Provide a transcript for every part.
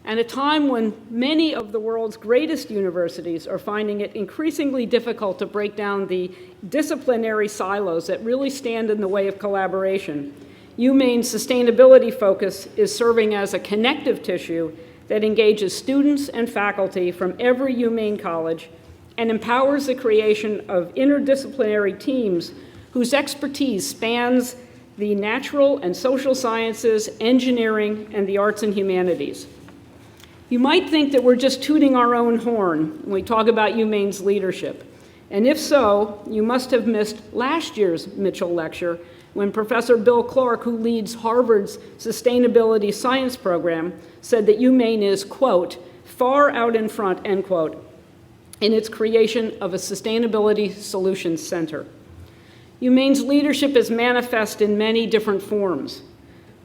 and a time when many of the world's greatest universities are finding it increasingly difficult to break down the disciplinary silos that really stand in the way of collaboration, UMaine's sustainability focus is serving as a connective tissue that engages students and faculty from every UMaine college and empowers the creation of interdisciplinary teams whose expertise spans the natural and social sciences, engineering, and the arts and humanities. You might think that we're just tooting our own horn when we talk about UMaine's leadership. And if so, you must have missed last year's Mitchell Lecture when Professor Bill Clark, who leads Harvard's Sustainability Science Program, said that UMaine is, quote, far out in front, end quote, in its creation of a Sustainability Solutions Center. UMaine's leadership is manifest in many different forms.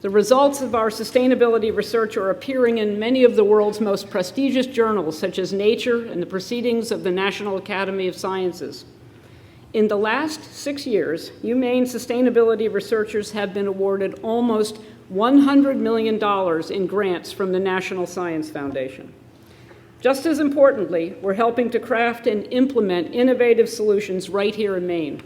The results of our sustainability research are appearing in many of the world's most prestigious journals, such as Nature and the Proceedings of the National Academy of Sciences. In the last 6 years, UMaine sustainability researchers have been awarded almost $100 million in grants from the National Science Foundation. Just as importantly, we're helping to craft and implement innovative solutions right here in Maine.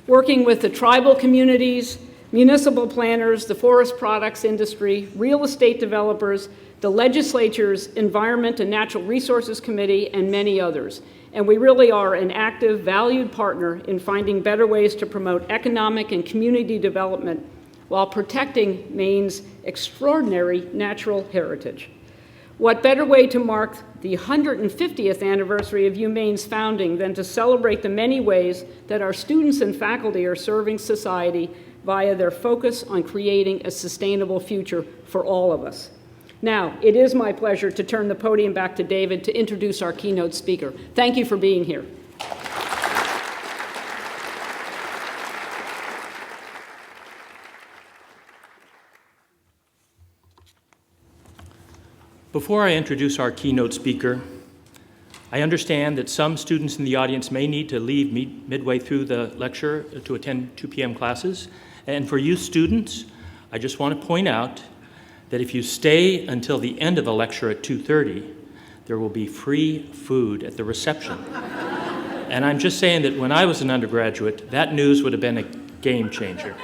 Working with the tribal communities, municipal planners, the forest products industry, real estate developers, the legislature's Environment and Natural Resources Committee, and many others. And we really are an active, valued partner in finding better ways to promote economic and community development while protecting Maine's extraordinary natural heritage. What better way to mark the 150th anniversary of UMaine's founding than to celebrate the many ways that our students and faculty are serving society via their focus on creating a sustainable future for all of us. Now, it is my pleasure to turn the podium back to David to introduce our keynote speaker. Thank you for being here. Before I introduce our keynote speaker, I understand that some students in the audience may need to leave midway through the lecture to attend 2 p.m. classes. And for you students, I just want to point out that if you stay until the end of the lecture at 2:30, there will be free food at the reception. And I'm just saying that when I was an undergraduate, that news would have been a game changer.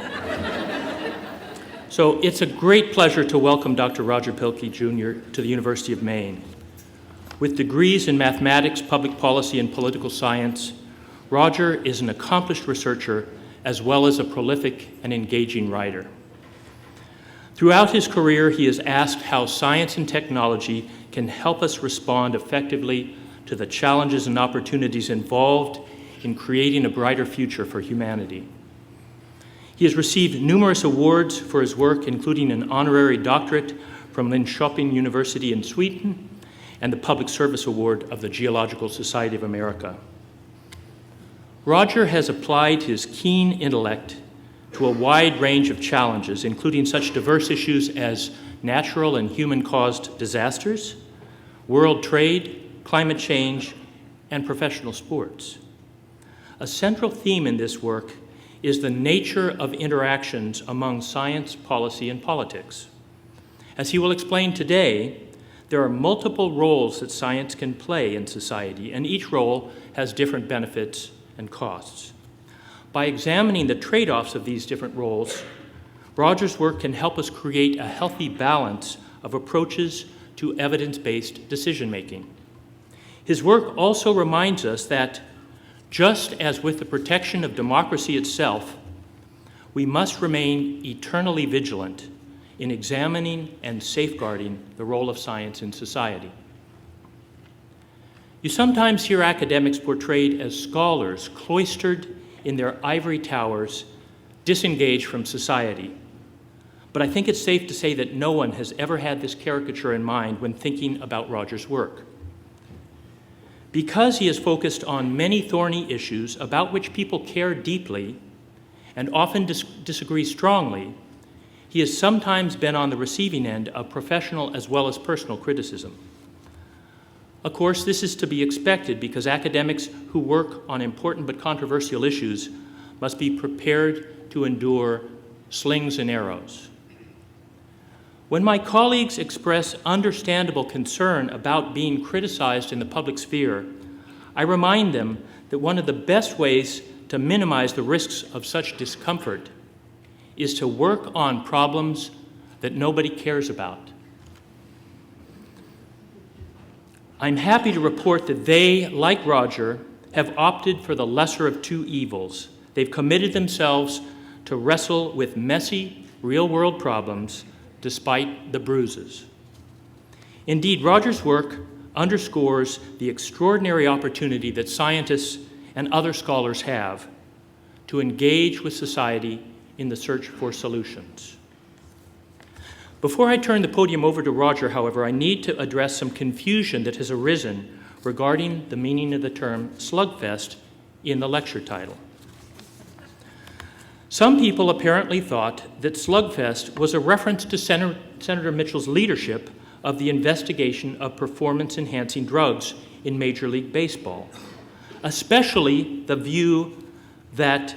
So it's a great pleasure to welcome Dr. Roger Pielke, Jr. to the University of Maine. With degrees in mathematics, public policy, and political science, Roger is an accomplished researcher as well as a prolific and engaging writer. Throughout his career, he has asked how science and technology can help us respond effectively to the challenges and opportunities involved in creating a brighter future for humanity. He has received numerous awards for his work, including an honorary doctorate from Linköping University in Sweden and the Public Service Award of the Geological Society of America. Roger has applied his keen intellect to a wide range of challenges, including such diverse issues as natural and human-caused disasters, world trade, climate change, and professional sports. A central theme in this work is the nature of interactions among science, policy, and politics. As he will explain today, there are multiple roles that science can play in society, and each role has different benefits and costs. By examining the trade-offs of these different roles, Roger's work can help us create a healthy balance of approaches to evidence-based decision-making. His work also reminds us that just as with the protection of democracy itself, we must remain eternally vigilant in examining and safeguarding the role of science in society. You sometimes hear academics portrayed as scholars cloistered in their ivory towers, disengaged from society. But I think it's safe to say that no one has ever had this caricature in mind when thinking about Roger's work. Because he has focused on many thorny issues about which people care deeply and often disagree strongly, he has sometimes been on the receiving end of professional as well as personal criticism. Of course, this is to be expected because academics who work on important but controversial issues must be prepared to endure slings and arrows. When my colleagues express understandable concern about being criticized in the public sphere, I remind them that one of the best ways to minimize the risks of such discomfort is to work on problems that nobody cares about. I'm happy to report that they, like Roger, have opted for the lesser of two evils. They've committed themselves to wrestle with messy, real-world problems despite the bruises. Indeed, Roger's work underscores the extraordinary opportunity that scientists and other scholars have to engage with society in the search for solutions. Before I turn the podium over to Roger, however, I need to address some confusion that has arisen regarding the meaning of the term Slugfest in the lecture title. Some people apparently thought that Slugfest was a reference to Senator Mitchell's leadership of the investigation of performance-enhancing drugs in Major League Baseball, especially the view that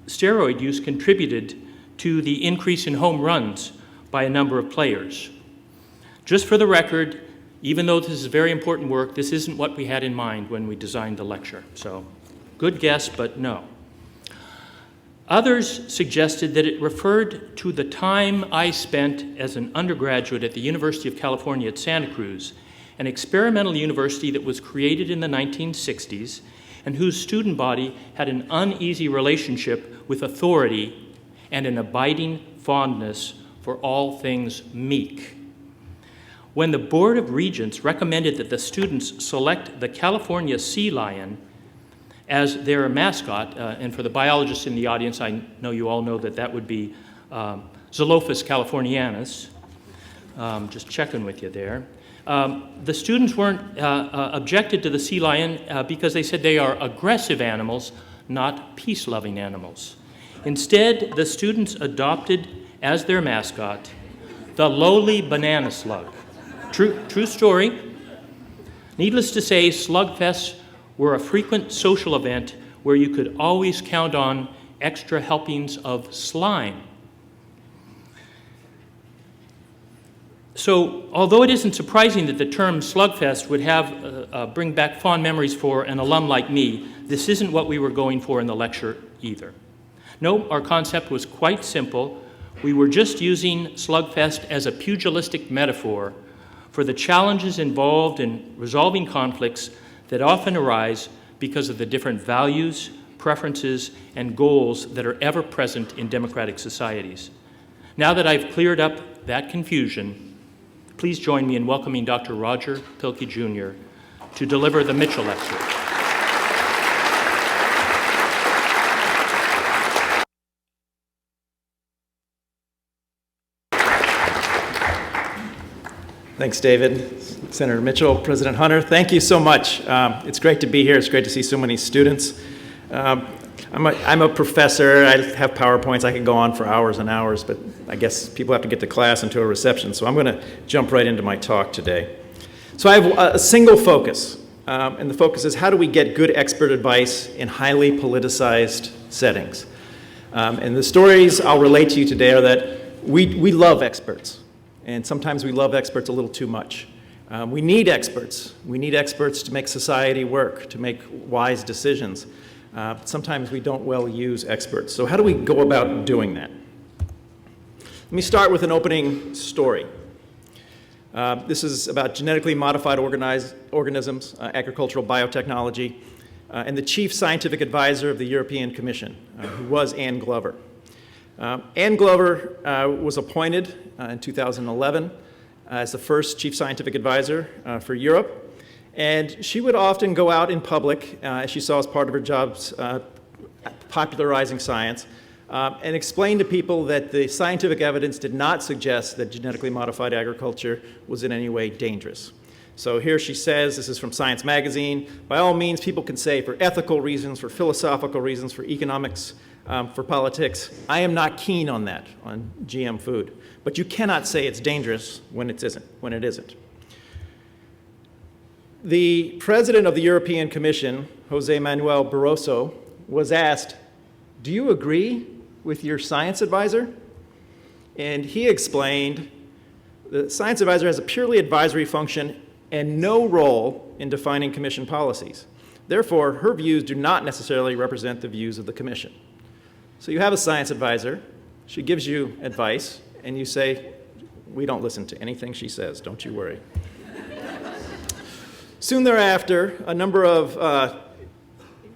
steroid use contributed to the increase in home runs by a number of players. Just for the record, even though this is very important work, this isn't what we had in mind when we designed the lecture. So, good guess, but no. Others suggested that it referred to the time I spent as an undergraduate at the University of California at Santa Cruz, an experimental university that was created in the 1960s and whose student body had an uneasy relationship with authority and an abiding fondness for all things meek. When the Board of Regents recommended that the students select the California sea lion as their mascot, and for the biologists in the audience, I know you all know that that would be Xylophus californianus. Just checking with you there. The students weren't objected to the sea lion because they said they are aggressive animals, not peace-loving animals. Instead, the students adopted as their mascot the lowly banana slug. True story. Needless to say, Slugfests were a frequent social event where you could always count on extra helpings of slime. So, although it isn't surprising that the term Slugfest would bring back fond memories for an alum like me, this isn't what we were going for in the lecture either. No, our concept was quite simple. We were just using Slugfest as a pugilistic metaphor for the challenges involved in resolving conflicts that often arise because of the different values, preferences, and goals that are ever present in democratic societies. Now that I've cleared up that confusion, please join me in welcoming Dr. Roger Pielke, Jr. to deliver the Mitchell Lecture. Thanks, David. Senator Mitchell, President Hunter, thank you so much. It's great to be here. It's great to see so many students. I'm a professor. I have PowerPoints. I could go on for hours and hours, but I guess people have to get to class and to a reception, so I'm going to jump right into my talk today. So I have a single focus, and the focus is how do we get good expert advice in highly politicized settings? And the stories I'll relate to you today are that we love experts. And sometimes we love experts a little too much. We need experts. We need experts to make society work, to make wise decisions. Sometimes we don't well use experts. So how do we go about doing that? Let me start with an opening story. This is about genetically modified organisms, agricultural biotechnology, and the chief scientific advisor of the European Commission, who was Anne Glover. Anne Glover was appointed in 2011 as the first chief scientific advisor for Europe, and she would often go out in public, as she saw as part of her jobs, popularizing science, and explain to people that the scientific evidence did not suggest that genetically modified agriculture was in any way dangerous. So here she says, this is from Science Magazine, by all means people can say for ethical reasons, for philosophical reasons, for economics, for politics, I am not keen on that, on GM food. But you cannot say it's dangerous when it isn't. The president of the European Commission, José Manuel Barroso, was asked, do you agree with your science advisor? And he explained, The science advisor has a purely advisory function and no role in defining commission policies. Therefore, her views do not necessarily represent the views of the commission. So you have a science advisor, she gives you advice, and you say, we don't listen to anything she says, don't you worry. Soon thereafter, a number of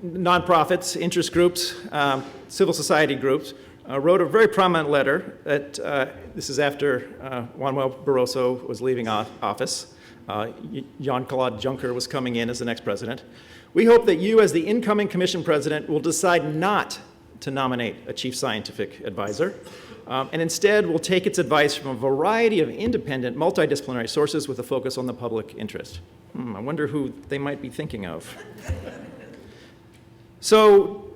nonprofits, interest groups, civil society groups, wrote a very prominent letter that, this is after Juan Manuel Barroso was leaving office. Jean-Claude Juncker was coming in as the next president. We hope that you, as the incoming commission president, will decide not to nominate a chief scientific advisor, and instead will take its advice from a variety of independent, multidisciplinary sources with a focus on the public interest. I wonder who they might be thinking of. So,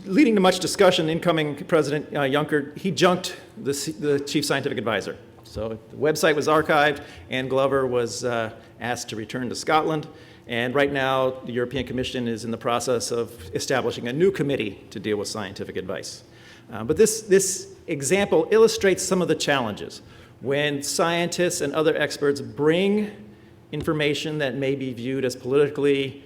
leading to much discussion, incoming President Juncker, he junked the chief scientific advisor. So the website was archived, and Glover was asked to return to Scotland. And right now, the European Commission is in the process of establishing a new committee to deal with scientific advice. But this example illustrates some of the challenges when scientists and other experts bring information that may be viewed as politically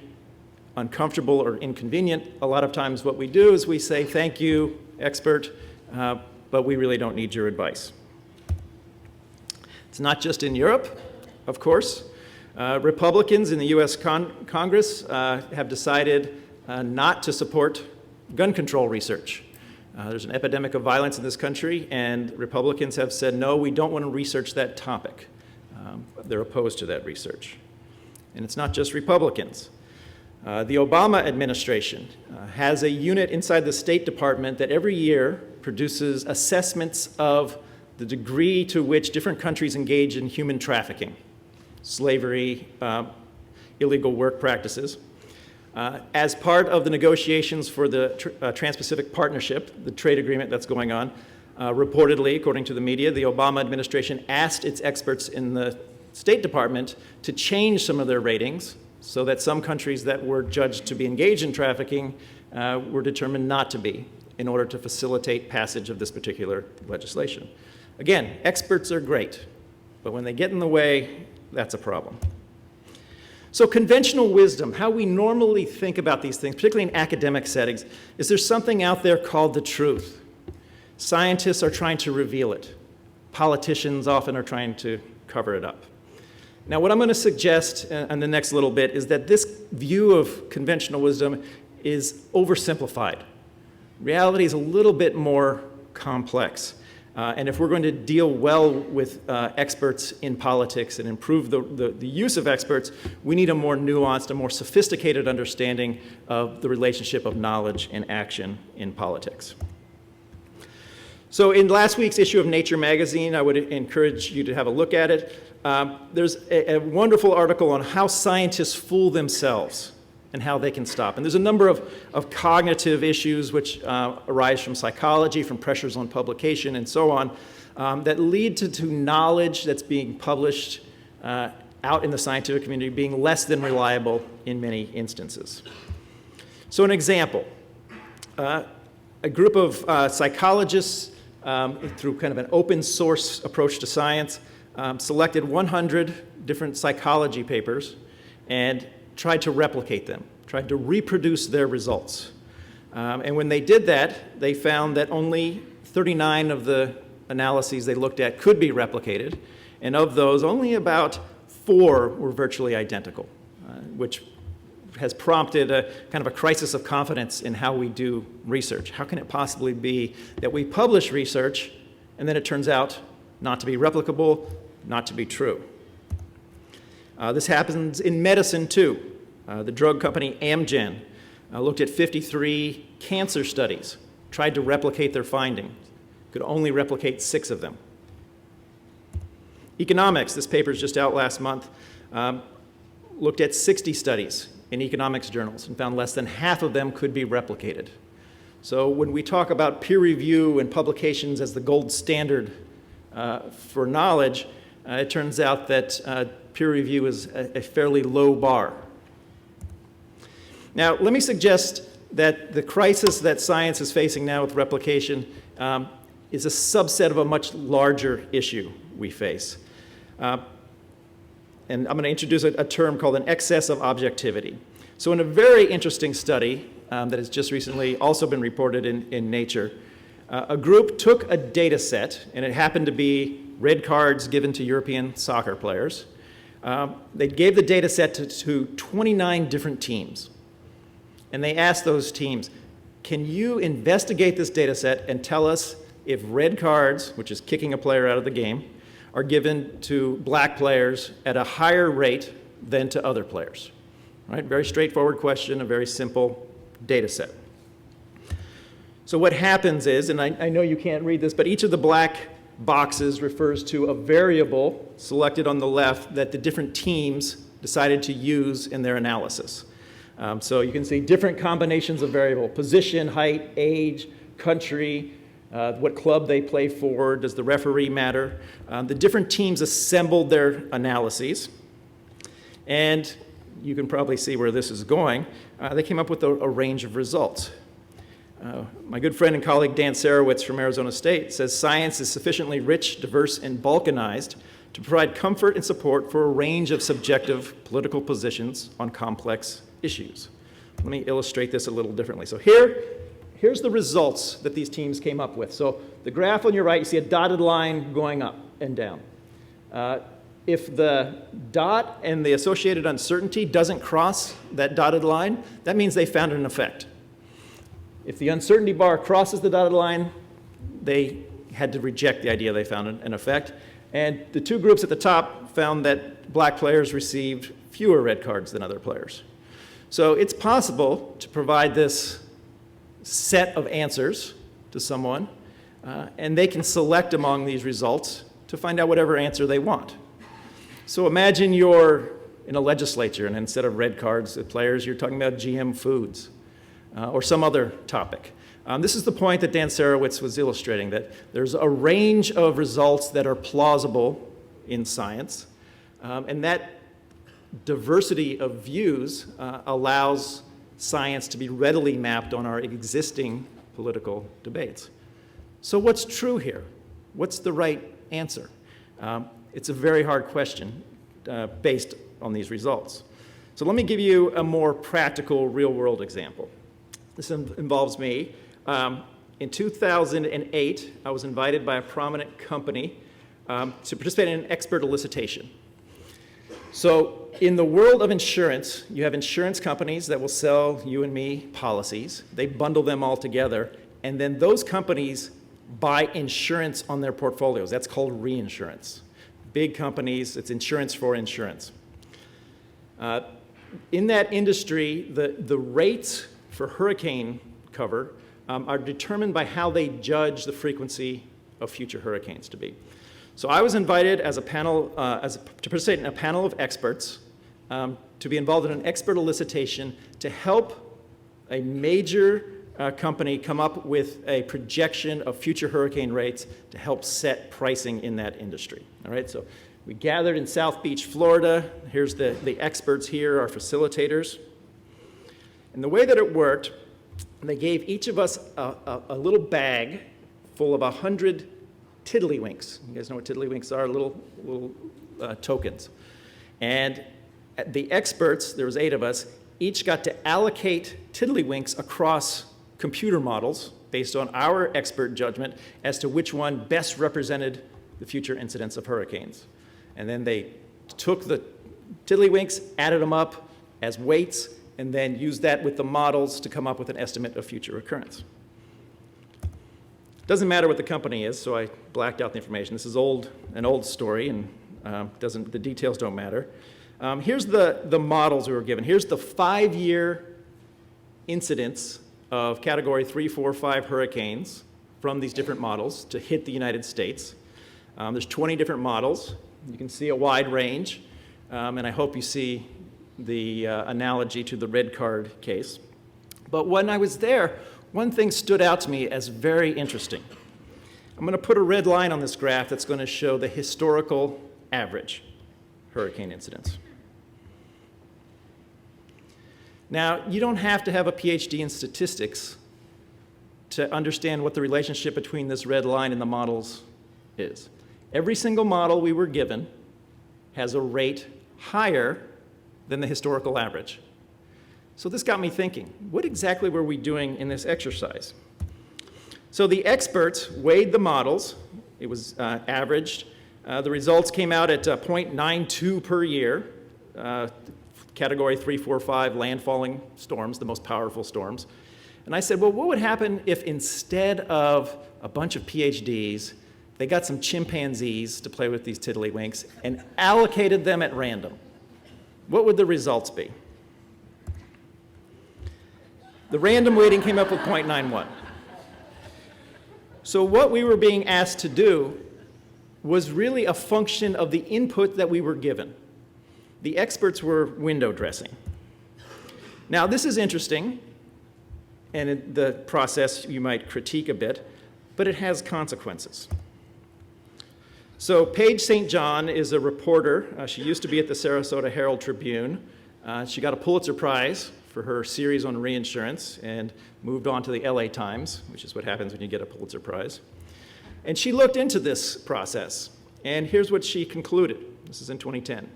uncomfortable or inconvenient. A lot of times what we do is we say, thank you, expert, but we really don't need your advice. It's not just in Europe, of course. Republicans in the US Congress have decided not to support gun control research. There's an epidemic of violence in this country, and Republicans have said, no, we don't want to research that topic. They're opposed to that research. And it's not just Republicans. The Obama administration has a unit inside the State Department that every year produces assessments of the degree to which different countries engage in human trafficking, slavery, illegal work practices. As part of the negotiations for the Trans-Pacific Partnership, the trade agreement that's going on, reportedly, according to the media, the Obama administration asked its experts in the State Department to change some of their ratings so that some countries that were judged to be engaged in trafficking were determined not to be, in order to facilitate passage of this particular legislation. Again, experts are great, but when they get in the way, that's a problem. So conventional wisdom, how we normally think about these things, particularly in academic settings, is there's something out there called the truth. Scientists are trying to reveal it. Politicians often are trying to cover it up. Now, what I'm going to suggest in the next little bit is that this view of conventional wisdom is oversimplified. Reality is a little bit more complex. And if we're going to deal well with experts in politics and improve the use of experts, we need a more nuanced, a more sophisticated understanding of the relationship of knowledge and action in politics. So in last week's issue of Nature magazine, I would encourage you to have a look at it. There's a wonderful article on how scientists fool themselves and how they can stop. And there's a number of cognitive issues which arise from psychology, from pressures on publication, and so on, that lead to knowledge that's being published out in the scientific community being less than reliable in many instances. So an example, a group of psychologists, through kind of an open source approach to science, selected 100 different psychology papers and tried to replicate them, tried to reproduce their results. And when they did that, they found that only 39 of the analyses they looked at could be replicated, and of those, only about 4 were virtually identical, which has prompted a kind of a crisis of confidence in how we do research. How can it possibly be that we publish research and then it turns out not to be replicable, not to be true? This happens in medicine too. The drug company Amgen looked at 53 cancer studies, tried to replicate their findings, could only replicate 6 of them. Economics, this paper is just out last month, looked at 60 studies in economics journals and found less than half of them could be replicated. So when we talk about peer review and publications as the gold standard for knowledge, it turns out that peer review is a fairly low bar. Now, let me suggest that the crisis that science is facing now with replication is a subset of a much larger issue we face. And I'm going to introduce a term called an excess of objectivity. So in a very interesting study that has just recently also been reported in Nature, a group took a data set, and it happened to be red cards given to European soccer players. They gave the data set to 29 different teams. And they asked those teams, can you investigate this data set and tell us if red cards, which is kicking a player out of the game, are given to black players at a higher rate than to other players? Right? Very straightforward question, a very simple data set. So what happens is, and I know you can't read this, but each of the black boxes refers to a variable selected on the left that the different teams decided to use in their analysis. So you can see different combinations of variable: position, height, age, country, what club they play for, does the referee matter. The different teams assembled their analyses, and you can probably see where this is going. They came up with a range of results. My good friend and colleague Dan Sarowitz from Arizona State says science is sufficiently rich, diverse, and balkanized to provide comfort and support for a range of subjective political positions on complex issues. Let me illustrate this a little differently. So here's the results that these teams came up with. So the graph on your right, you see a dotted line going up and down. If the dot and the associated uncertainty doesn't cross that dotted line, that means they found an effect. If the uncertainty bar crosses the dotted line, they had to reject the idea they found an effect. And the two groups at the top found that black players received fewer red cards than other players. So it's possible to provide this set of answers to someone, and they can select among these results to find out whatever answer they want. So imagine you're in a legislature, and instead of red cards at players, you're talking about GM foods or some other topic. This is the point that Dan Sarowitz was illustrating, that there's a range of results that are plausible in science, and that diversity of views allows science to be readily mapped on our existing political debates. So what's true here? What's the right answer? It's a very hard question based on these results. So let me give you a more practical, real-world example. This involves me. In 2008, I was invited by a prominent company to participate in an expert elicitation. So in the world of insurance, you have insurance companies that will sell you and me policies. They bundle them all together, and then those companies buy insurance on their portfolios. That's called reinsurance. Big companies, it's insurance for insurance. In that industry, the rates for hurricane cover are determined by how they judge the frequency of future hurricanes to be. So I was invited as a panel, to participate in a panel of experts to be involved in an expert elicitation to help a major company come up with a projection of future hurricane rates to help set pricing in that industry. All right, so we gathered in South Beach, Florida. Here's the experts here, our facilitators. And the way that it worked, they gave each of us a little bag full of 100 tiddlywinks. You guys know what tiddlywinks are? Little tokens. And the experts, there was 8 of us, each got to allocate tiddlywinks across computer models based on our expert judgment as to which one best represented the future incidence of hurricanes. And then they took the tiddlywinks, added them up as weights, and then used that with the models to come up with an estimate of future occurrence. Doesn't matter what the company is, so I blacked out the information. This is an old story, and the details don't matter. Here's the models we were given. Here's the 5-year incidence of Category 3, 4, 5 hurricanes from these different models to hit the United States. There's 20 different models. You can see a wide range, and I hope you see the analogy to the red card case. But when I was there, one thing stood out to me as very interesting. I'm going to put a red line on this graph that's going to show the historical average hurricane incidence. Now, you don't have to have a PhD in statistics to understand what the relationship between this red line and the models is. Every single model we were given has a rate higher than the historical average. So this got me thinking, what exactly were we doing in this exercise? So the experts weighed the models. It was averaged. The results came out at 0.92 per year, category 3, 4, 5 landfalling storms, the most powerful storms. And I said, well, what would happen if instead of a bunch of PhDs, they got some chimpanzees to play with these tiddlywinks and allocated them at random? What would the results be? The random weighting came up with 0.91. So what we were being asked to do was really a function of the input that we were given. The experts were window dressing. Now, this is interesting, and in the process you might critique a bit, but it has consequences. So Paige St. John is a reporter. She used to be at the Sarasota Herald Tribune. She got a Pulitzer Prize for her series on reinsurance and moved on to the LA Times, which is what happens when you get a Pulitzer Prize. And she looked into this process, and here's what she concluded. This is in 2010.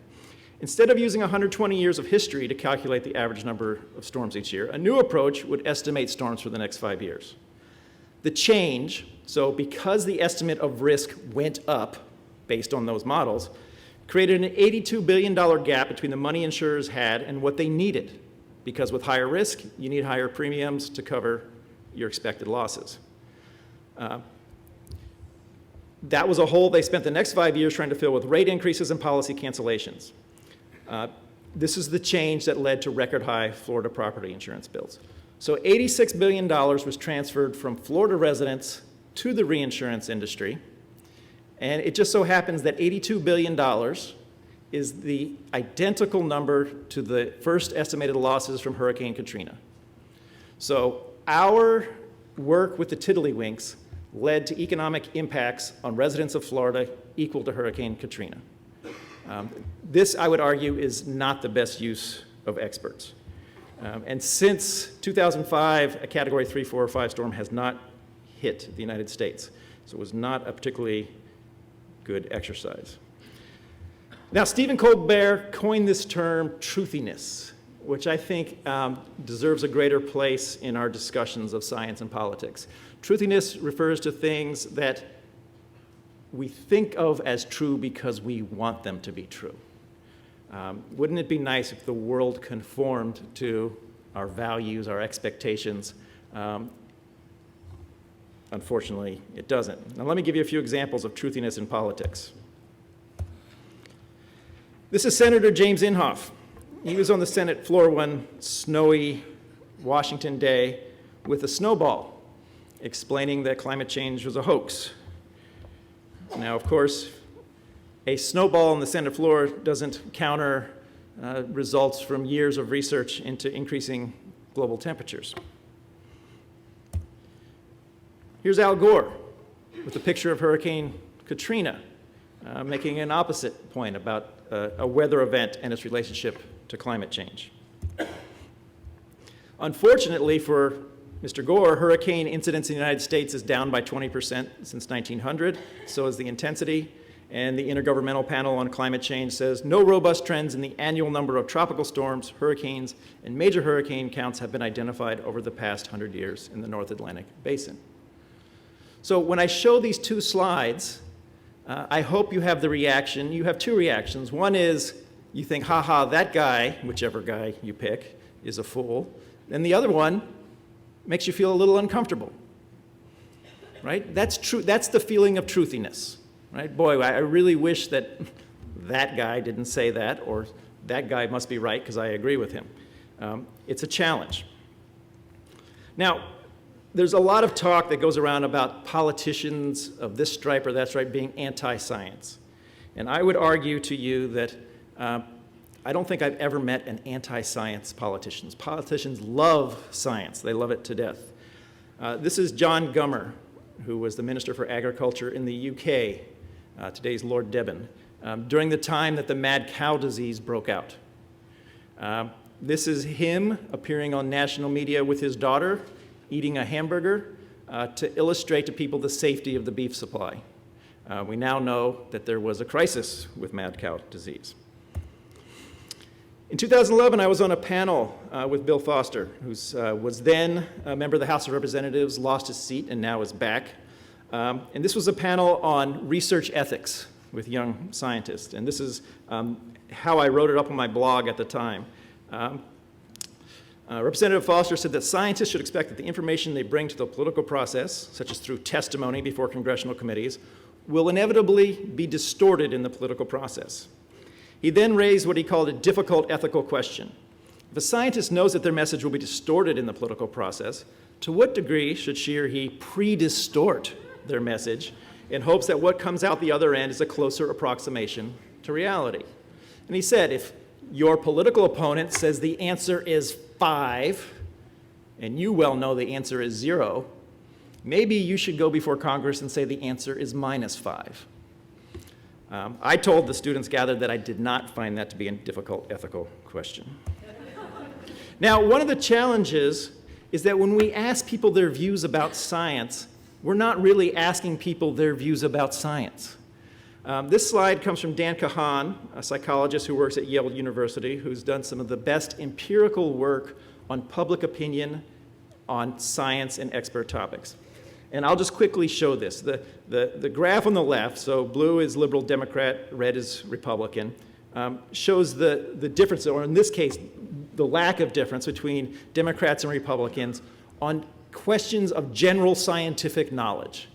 Instead of using 120 years of history to calculate the average number of storms each year, a new approach would estimate storms for the next 5 years. The change, so because the estimate of risk went up based on those models, created an $82 billion gap between the money insurers had and what they needed, because with higher risk, you need higher premiums to cover your expected losses. That was a hole they spent the next 5 years trying to fill with rate increases and policy cancellations. This is the change that led to record high Florida property insurance bills. So $86 billion was transferred from Florida residents to the reinsurance industry, and it just so happens that $82 billion is the identical number to the first estimated losses from Hurricane Katrina. So our work with the tiddlywinks led to economic impacts on residents of Florida equal to Hurricane Katrina. This, I would argue, is not the best use of experts. And since 2005, a Category 3, 4, or 5 storm has not hit the United States. So it was not a particularly good exercise. Now, Stephen Colbert coined this term truthiness, which I think deserves a greater place in our discussions of science and politics. Truthiness refers to things that we think of as true because we want them to be true. Wouldn't it be nice if the world conformed to our values, our expectations? Unfortunately, it doesn't. Now, let me give you a few examples of truthiness in politics. This is Senator James Inhofe. He was on the Senate floor one snowy Washington day with a snowball explaining that climate change was a hoax. Now, of course, a snowball on the Senate floor doesn't counter results from years of research into increasing global temperatures. Here's Al Gore with a picture of Hurricane Katrina, making an opposite point about a weather event and its relationship to climate change. Unfortunately for Mr. Gore, hurricane incidence in the United States is down by 20% since 1900, so is the intensity, and the Intergovernmental Panel on Climate Change says no robust trends in the annual number of tropical storms, hurricanes, and major hurricane counts have been identified over the past 100 years in the North Atlantic Basin. So when I show these two slides, I hope you have the reaction. You have two reactions. One is you think, ha, that guy, whichever guy you pick, is a fool. And the other one makes you feel a little uncomfortable, right? That's true. That's the feeling of truthiness, right? Boy, I really wish that that guy didn't say that, or that guy must be right because I agree with him. It's a challenge. Now, there's a lot of talk that goes around about politicians of this stripe or that stripe being anti-science. And I would argue to you that I don't think I've ever met an anti-science politician. Politicians love science. They love it to death. This is John Gummer, who was the Minister for Agriculture in the UK, today's Lord Deben, during the time that the mad cow disease broke out. This is him appearing on national media with his daughter, eating a hamburger to illustrate to people the safety of the beef supply. We now know that there was a crisis with mad cow disease. In 2011, I was on a panel with Bill Foster, who was then a member of the House of Representatives, lost his seat, and now is back. And this was a panel on research ethics with young scientists. And this is how I wrote it up on my blog at the time. Representative Foster said that scientists should expect that the information they bring to the political process, such as through testimony before congressional committees, will inevitably be distorted in the political process. He then raised what he called a difficult ethical question. If a scientist knows that their message will be distorted in the political process, to what degree should she or he pre-distort their message in hopes that what comes out the other end is a closer approximation to reality? And he said, if your political opponent says the answer is 5, and you well know the answer is 0, maybe you should go before Congress and say the answer is -5. I told the students gathered that I did not find that to be a difficult ethical question. Now, one of the challenges is that when we ask people their views about science, we're not really asking people their views about science. This slide comes from Dan Kahan, a psychologist who works at Yale University, who's done some of the best empirical work on public opinion on science and expert topics. And I'll just quickly show this. The graph on the left, so blue is liberal Democrat, red is Republican, shows the difference, or in this case, the lack of difference between Democrats and Republicans on questions of general scientific knowledge.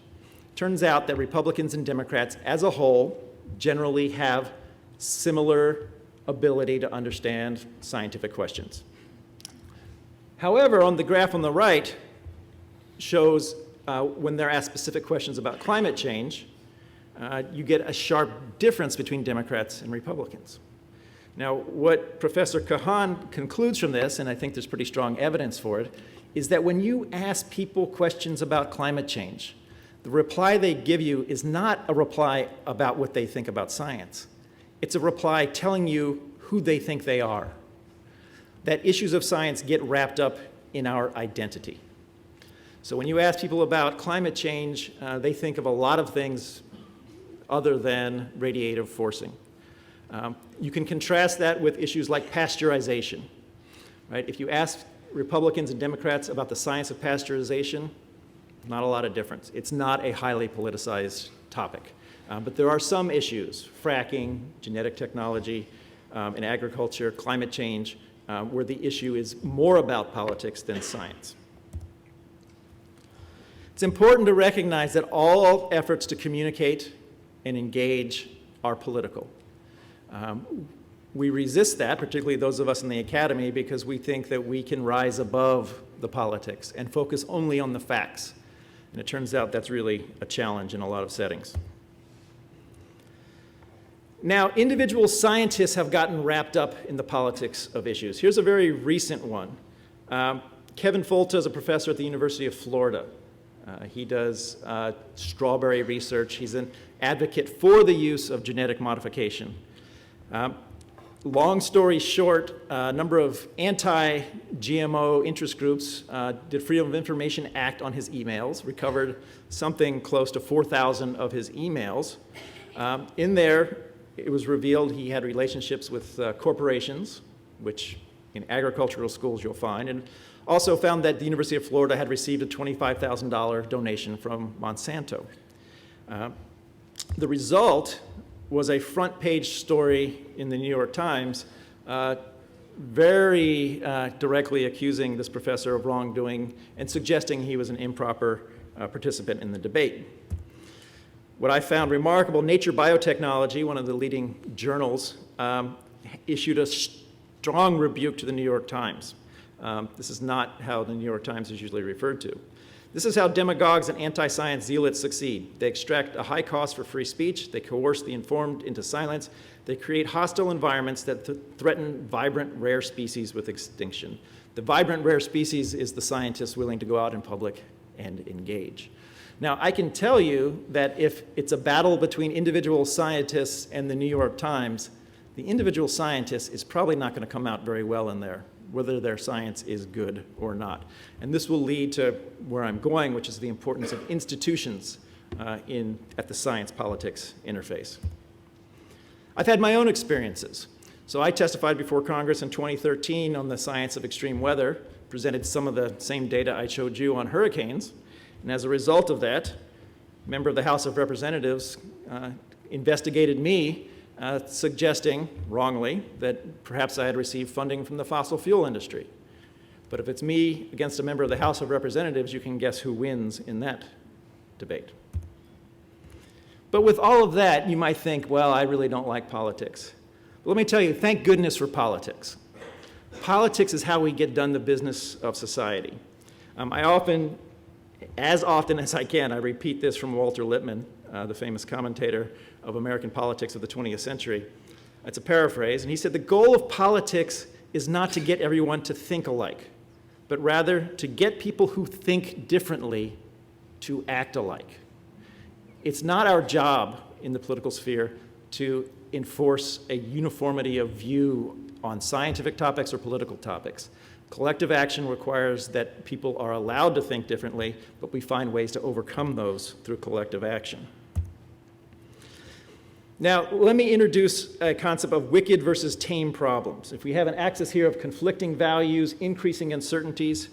Turns out that Republicans and Democrats as a whole generally have similar ability to understand scientific questions. However, on the graph on the right shows when they're asked specific questions about climate change, you get a sharp difference between Democrats and Republicans. Now, what Professor Kahan concludes from this, and I think there's pretty strong evidence for it, is that when you ask people questions about climate change, the reply they give you is not a reply about what they think about science. It's a reply telling you who they think they are. That issues of science get wrapped up in our identity. So when you ask people about climate change, they think of a lot of things other than radiative forcing. You can contrast that with issues like pasteurization, right? If you ask Republicans and Democrats about the science of pasteurization, not a lot of difference. It's not a highly politicized topic. But there are some issues, fracking, genetic technology, in agriculture, climate change, where the issue is more about politics than science. It's important to recognize that all efforts to communicate and engage are political. We resist that, particularly those of us in the academy, because we think that we can rise above the politics and focus only on the facts. And it turns out that's really a challenge in a lot of settings. Now, individual scientists have gotten wrapped up in the politics of issues. Here's a very recent one. Kevin Folta is a professor at the University of Florida. He does strawberry research. He's an advocate for the use of genetic modification. Long story short, a number of anti-GMO interest groups did Freedom of Information Act on his emails, recovered something close to 4,000 of his emails. In there, it was revealed he had relationships with corporations, which in agricultural schools you'll find, and also found that the University of Florida had received a $25,000 donation from Monsanto. The result was a front page story in the New York Times, very directly accusing this professor of wrongdoing and suggesting he was an improper participant in the debate. What I found remarkable, Nature Biotechnology, one of the leading journals, issued a strong rebuke to the New York Times. This is not how the New York Times is usually referred to. This is how demagogues and anti-science zealots succeed. They extract a high cost for free speech, they coerce the informed into silence, they create hostile environments that threaten vibrant, rare species with extinction. The vibrant, rare species is the scientists willing to go out in public and engage. Now, I can tell you that if it's a battle between individual scientists and the New York Times, the individual scientist is probably not going to come out very well in there, whether their science is good or not. And this will lead to where I'm going, which is the importance of institutions at the science-politics interface. I've had my own experiences. So I testified before Congress in 2013 on the science of extreme weather, presented some of the same data I showed you on hurricanes, and as a result of that, a member of the House of Representatives investigated me, suggesting, wrongly, that perhaps I had received funding from the fossil fuel industry. But if it's me against a member of the House of Representatives, you can guess who wins in that debate. But with all of that, you might think, well, I really don't like politics. But let me tell you, thank goodness for politics. Politics is how we get done the business of society. I often, as often as I can, I repeat this from Walter Lippmann, the famous commentator of American politics of the 20th century. It's a paraphrase, and he said, the goal of politics is not to get everyone to think alike, but rather to get people who think differently to act alike. It's not our job in the political sphere to enforce a uniformity of view on scientific topics or political topics. Collective action requires that people are allowed to think differently, but we find ways to overcome those through collective action. Now, let me introduce a concept of wicked versus tame problems. If we have an axis here of conflicting values, increasing uncertainties,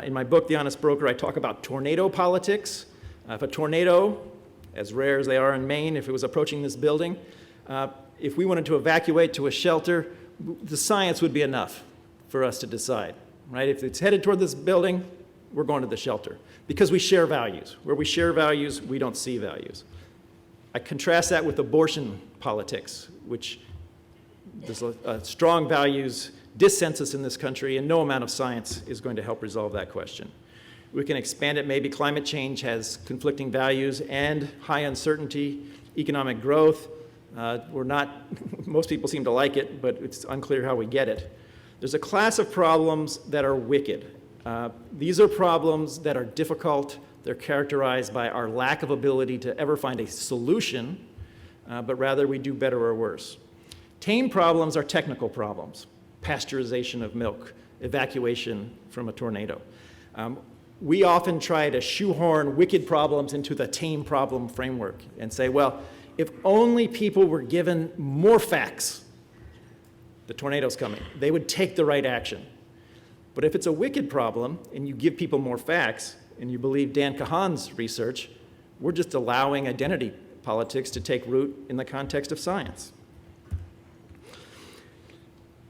in my book, The Honest Broker, I talk about tornado politics. If a tornado, as rare as they are in Maine, if it was approaching this building, if we wanted to evacuate to a shelter, the science would be enough for us to decide, right? If it's headed toward this building, we're going to the shelter because we share values. Where we share values, we don't see values. I contrast that with abortion politics, which there's a strong values dissensus in this country, and no amount of science is going to help resolve that question. We can expand it. Maybe climate change has conflicting values and high uncertainty, economic growth. Most people seem to like it, but it's unclear how we get it. There's a class of problems that are wicked. These are problems that are difficult. They're characterized by our lack of ability to ever find a solution, but rather we do better or worse. Tame problems are technical problems. Pasteurization of milk, evacuation from a tornado. We often try to shoehorn wicked problems into the tame problem framework and say, well, if only people were given more facts, the tornado's coming, they would take the right action. But if it's a wicked problem and you give people more facts, and you believe Dan Kahan's research, we're just allowing identity politics to take root in the context of science.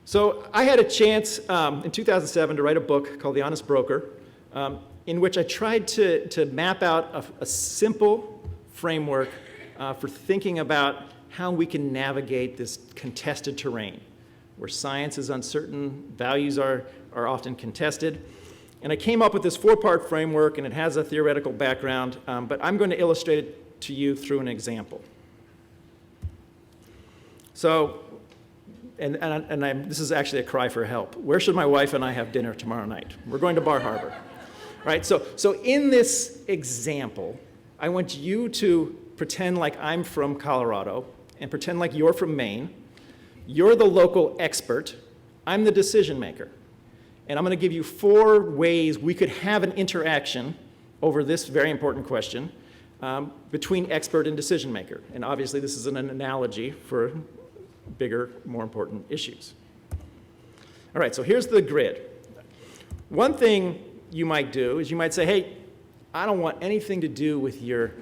So I had a chance in 2007 to write a book called The Honest Broker, in which I tried to map out a simple framework for thinking about how we can navigate this contested terrain, where science is uncertain, values are often contested. And I came up with this four-part framework, and it has a theoretical background, but I'm going to illustrate it to you through an example. So, this is actually a cry for help. Where should my wife and I have dinner tomorrow night? We're going to Bar Harbor. Right? So in this example, I want you to pretend like I'm from Colorado and pretend like you're from Maine. You're the local expert. I'm the decision maker. And I'm going to give you 4 ways we could have an interaction over this very important question between expert and decision maker. And obviously, this is an analogy for bigger, more important issues. All right, so here's the grid. One thing you might do is you might say, hey, I don't want anything to do with your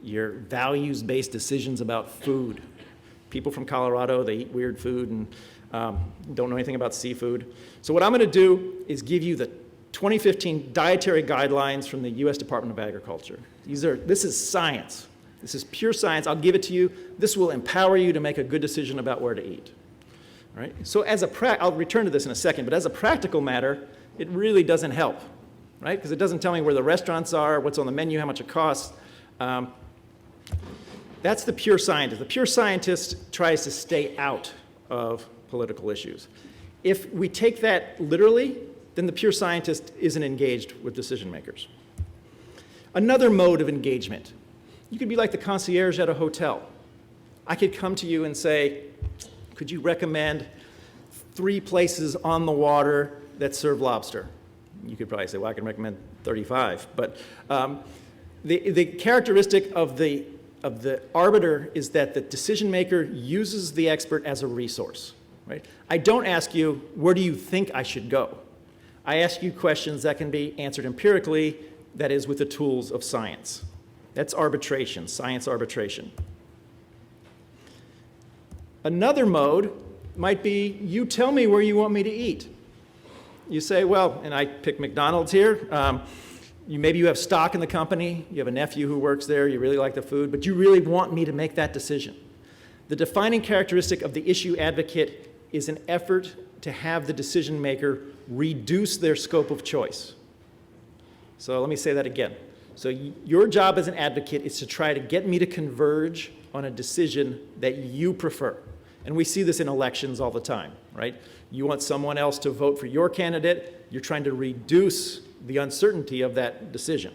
values-based decisions about food. People from Colorado, they eat weird food and don't know anything about seafood. So what I'm going to do is give you the 2015 dietary guidelines from the U.S. Department of Agriculture. This is science. This is pure science. I'll give it to you. This will empower you to make a good decision about where to eat. All right? So I'll return to this in a second, but as a practical matter, it really doesn't help, right? Because it doesn't tell me where the restaurants are, what's on the menu, how much it costs. That's the pure scientist. The pure scientist tries to stay out of political issues. If we take that literally, then the pure scientist isn't engaged with decision makers. Another mode of engagement. You could be like the concierge at a hotel. I could come to you and say, could you recommend 3 places on the water that serve lobster? You could probably say, well, I can recommend 35. But The characteristic of the arbiter is that the decision maker uses the expert as a resource, right? I don't ask you, where do you think I should go? I ask you questions that can be answered empirically, that is, with the tools of science. That's arbitration, science arbitration. Another mode might be, you tell me where you want me to eat. You say, well, and I pick McDonald's here. Maybe you have stock in the company, you have a nephew who works there, you really like the food, but you really want me to make that decision. The defining characteristic of the issue advocate is an effort to have the decision maker reduce their scope of choice. So let me say that again. So your job as an advocate is to try to get me to converge on a decision that you prefer. And we see this in elections all the time, right? You want someone else to vote for your candidate, you're trying to reduce the uncertainty of that decision.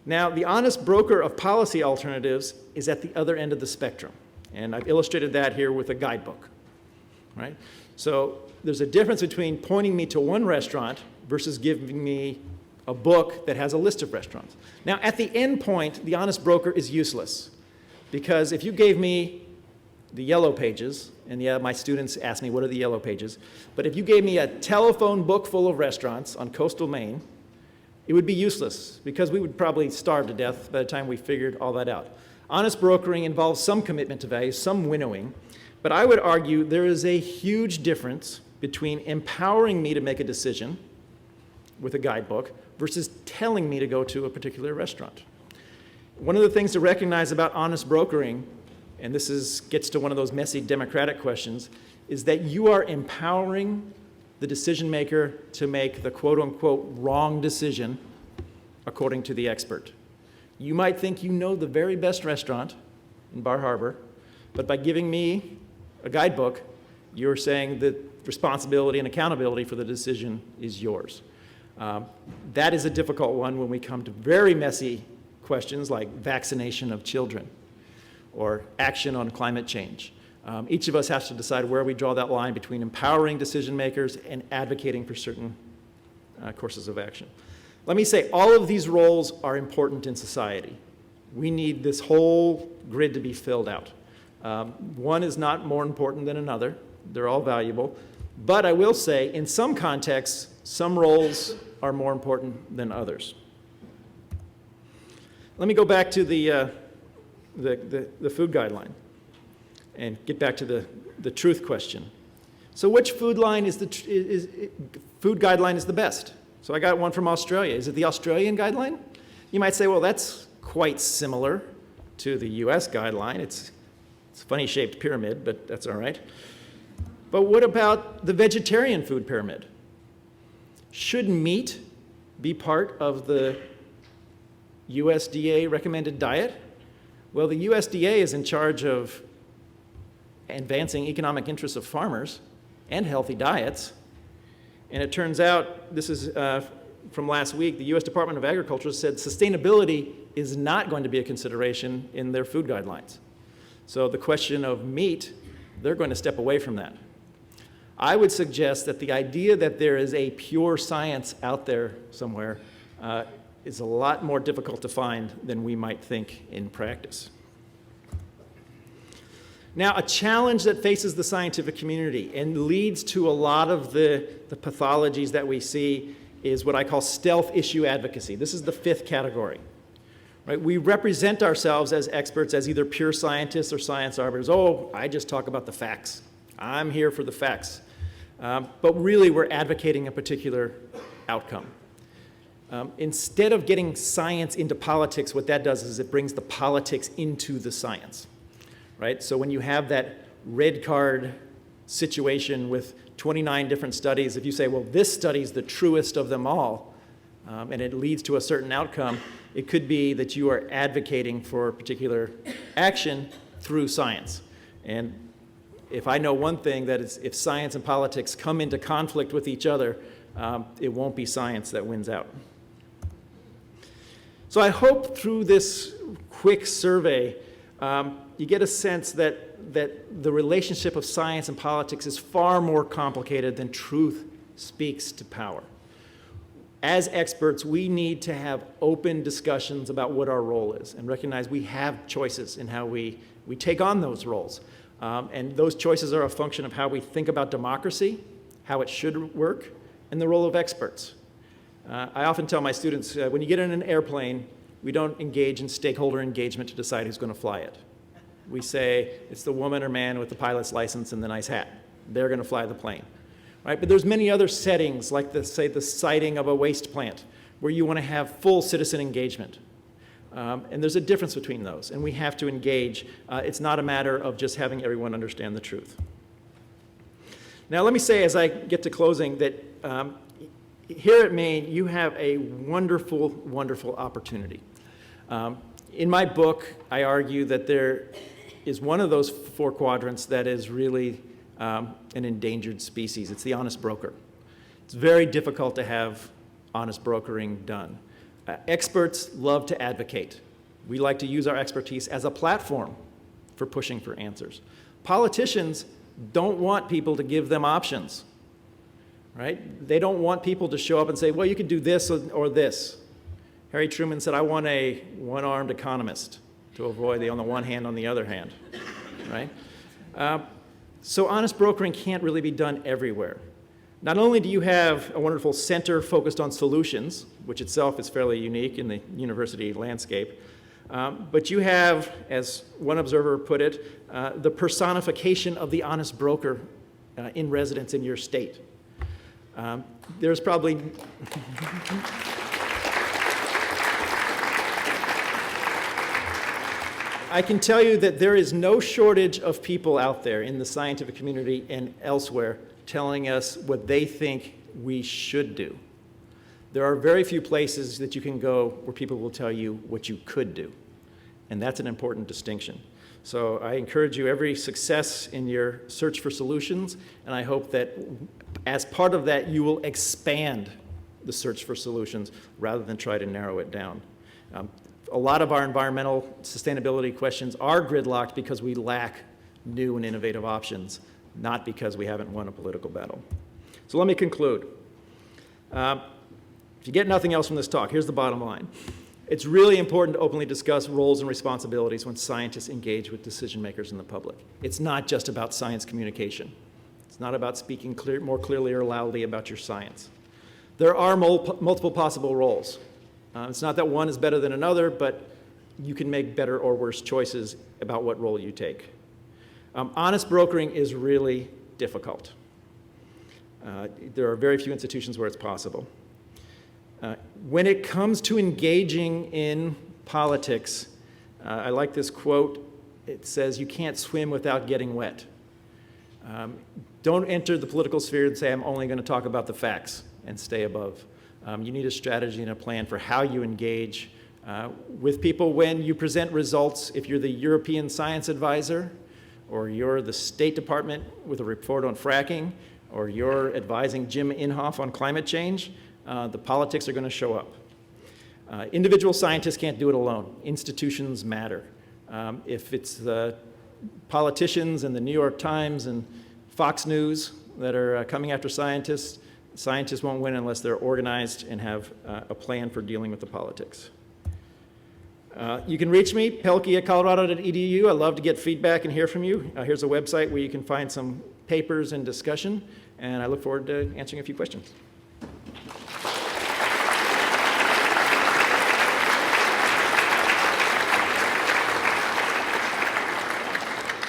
Now, the honest broker of policy alternatives is at the other end of the spectrum. And I've illustrated that here with a guidebook, right? So there's a difference between pointing me to one restaurant versus giving me a book that has a list of restaurants. Now, at the end point, the honest broker is useless, because if you gave me the yellow pages, and yeah, my students ask me, what are the yellow pages? But if you gave me a telephone book full of restaurants on coastal Maine, it would be useless, because we would probably starve to death by the time we figured all that out. Honest brokering involves some commitment to value, some winnowing, but I would argue there is a huge difference between empowering me to make a decision with a guidebook versus telling me to go to a particular restaurant. One of the things to recognize about honest brokering, and this gets to one of those messy democratic questions, is that you are empowering the decision maker to make the quote-unquote wrong decision according to the expert. You might think you know the very best restaurant in Bar Harbor, but by giving me a guidebook, you're saying that responsibility and accountability for the decision is yours. That is a difficult one when we come to very messy questions like vaccination of children or action on climate change. Each of us has to decide where we draw that line between empowering decision makers and advocating for certain courses of action. Let me say, all of these roles are important in society. We need this whole grid to be filled out. One is not more important than another. They're all valuable. But I will say, in some contexts, some roles are more important than others. Let me go back to the food guideline and get back to the truth question. So which food guideline is the best? So I got one from Australia. Is it the Australian guideline? You might say, well, that's quite similar to the US guideline. It's a funny shaped pyramid, but that's all right. But what about the vegetarian food pyramid? Should meat be part of the USDA recommended diet? Well, the USDA is in charge of advancing economic interests of farmers and healthy diets. And it turns out, this is from last week, the US Department of Agriculture said sustainability is not going to be a consideration in their food guidelines. So the question of meat, they're going to step away from that. I would suggest that the idea that there is a pure science out there somewhere is a lot more difficult to find than we might think in practice. Now, a challenge that faces the scientific community and leads to a lot of the pathologies that we see is what I call stealth issue advocacy. This is the fifth category. Right? We represent ourselves as experts as either pure scientists or science arbiters. Oh, I just talk about the facts. I'm here for the facts. But really, we're advocating a particular outcome. Instead of getting science into politics, what that does is it brings the politics into the science. Right? So when you have that red card situation with 29 different studies, if you say, well, this study is the truest of them all, and it leads to a certain outcome, it could be that you are advocating for a particular action through science. And if I know one thing, that is, if science and politics come into conflict with each other, it won't be science that wins out. So I hope through this quick survey, you get a sense that the relationship of science and politics is far more complicated than truth speaks to power. As experts, we need to have open discussions about what our role is and recognize we have choices in how we take on those roles. And those choices are a function of how we think about democracy, how it should work, and the role of experts. I often tell my students, when you get in an airplane, we don't engage in stakeholder engagement to decide who's going to fly it. We say it's the woman or man with the pilot's license and the nice hat. They're going to fly the plane. Right? But there's many other settings, like the siting of a waste plant, where you want to have full citizen engagement. And there's a difference between those, and we have to engage. It's not a matter of just having everyone understand the truth. Now, let me say, as I get to closing, that here at Maine, you have a wonderful, wonderful opportunity. In my book, I argue that there is one of those 4 quadrants that is really an endangered species. It's the honest broker. It's very difficult to have honest brokering done. Experts love to advocate. We like to use our expertise as a platform for pushing for answers. Politicians don't want people to give them options, right? They don't want people to show up and say, well, you could do this or this. Harry Truman said, I want a one-armed economist to avoid the on the one hand, on the other hand, right? So honest brokering can't really be done everywhere. Not only do you have a wonderful center focused on solutions, which itself is fairly unique in the university landscape, but you have, as one observer put it, the personification of the honest broker in residence in your state. There's probably... I can tell you that there is no shortage of people out there in the scientific community and elsewhere telling us what they think we should do. There are very few places that you can go where people will tell you what you could do, and that's an important distinction. So I encourage you every success in your search for solutions, and I hope that as part of that you will expand the search for solutions rather than try to narrow it down. A lot of our environmental sustainability questions are gridlocked because we lack new and innovative options, not because we haven't won a political battle. So let me conclude. If you get nothing else from this talk, here's the bottom line. It's really important to openly discuss roles and responsibilities when scientists engage with decision makers in the public. It's not just about science communication. It's not about speaking more clearly or loudly about your science. There are multiple possible roles. It's not that one is better than another, but you can make better or worse choices about what role you take. Honest brokering is really difficult. There are very few institutions where it's possible. When it comes to engaging in politics, I like this quote. It says, you can't swim without getting wet. Don't enter the political sphere and say, I'm only going to talk about the facts and stay above. You need a strategy and a plan for how you engage with people when you present results. If you're the European Science Advisor, or you're the State Department with a report on fracking, or you're advising Jim Inhofe on climate change, the politics are going to show up. Individual scientists can't do it alone. Institutions matter. If it's the politicians and the New York Times and Fox News that are coming after scientists, scientists won't win unless they're organized and have a plan for dealing with the politics. You can reach me, pielke@colorado.edu. I love to get feedback and hear from you. Here's a website where you can find some papers and discussion, and I look forward to answering a few questions.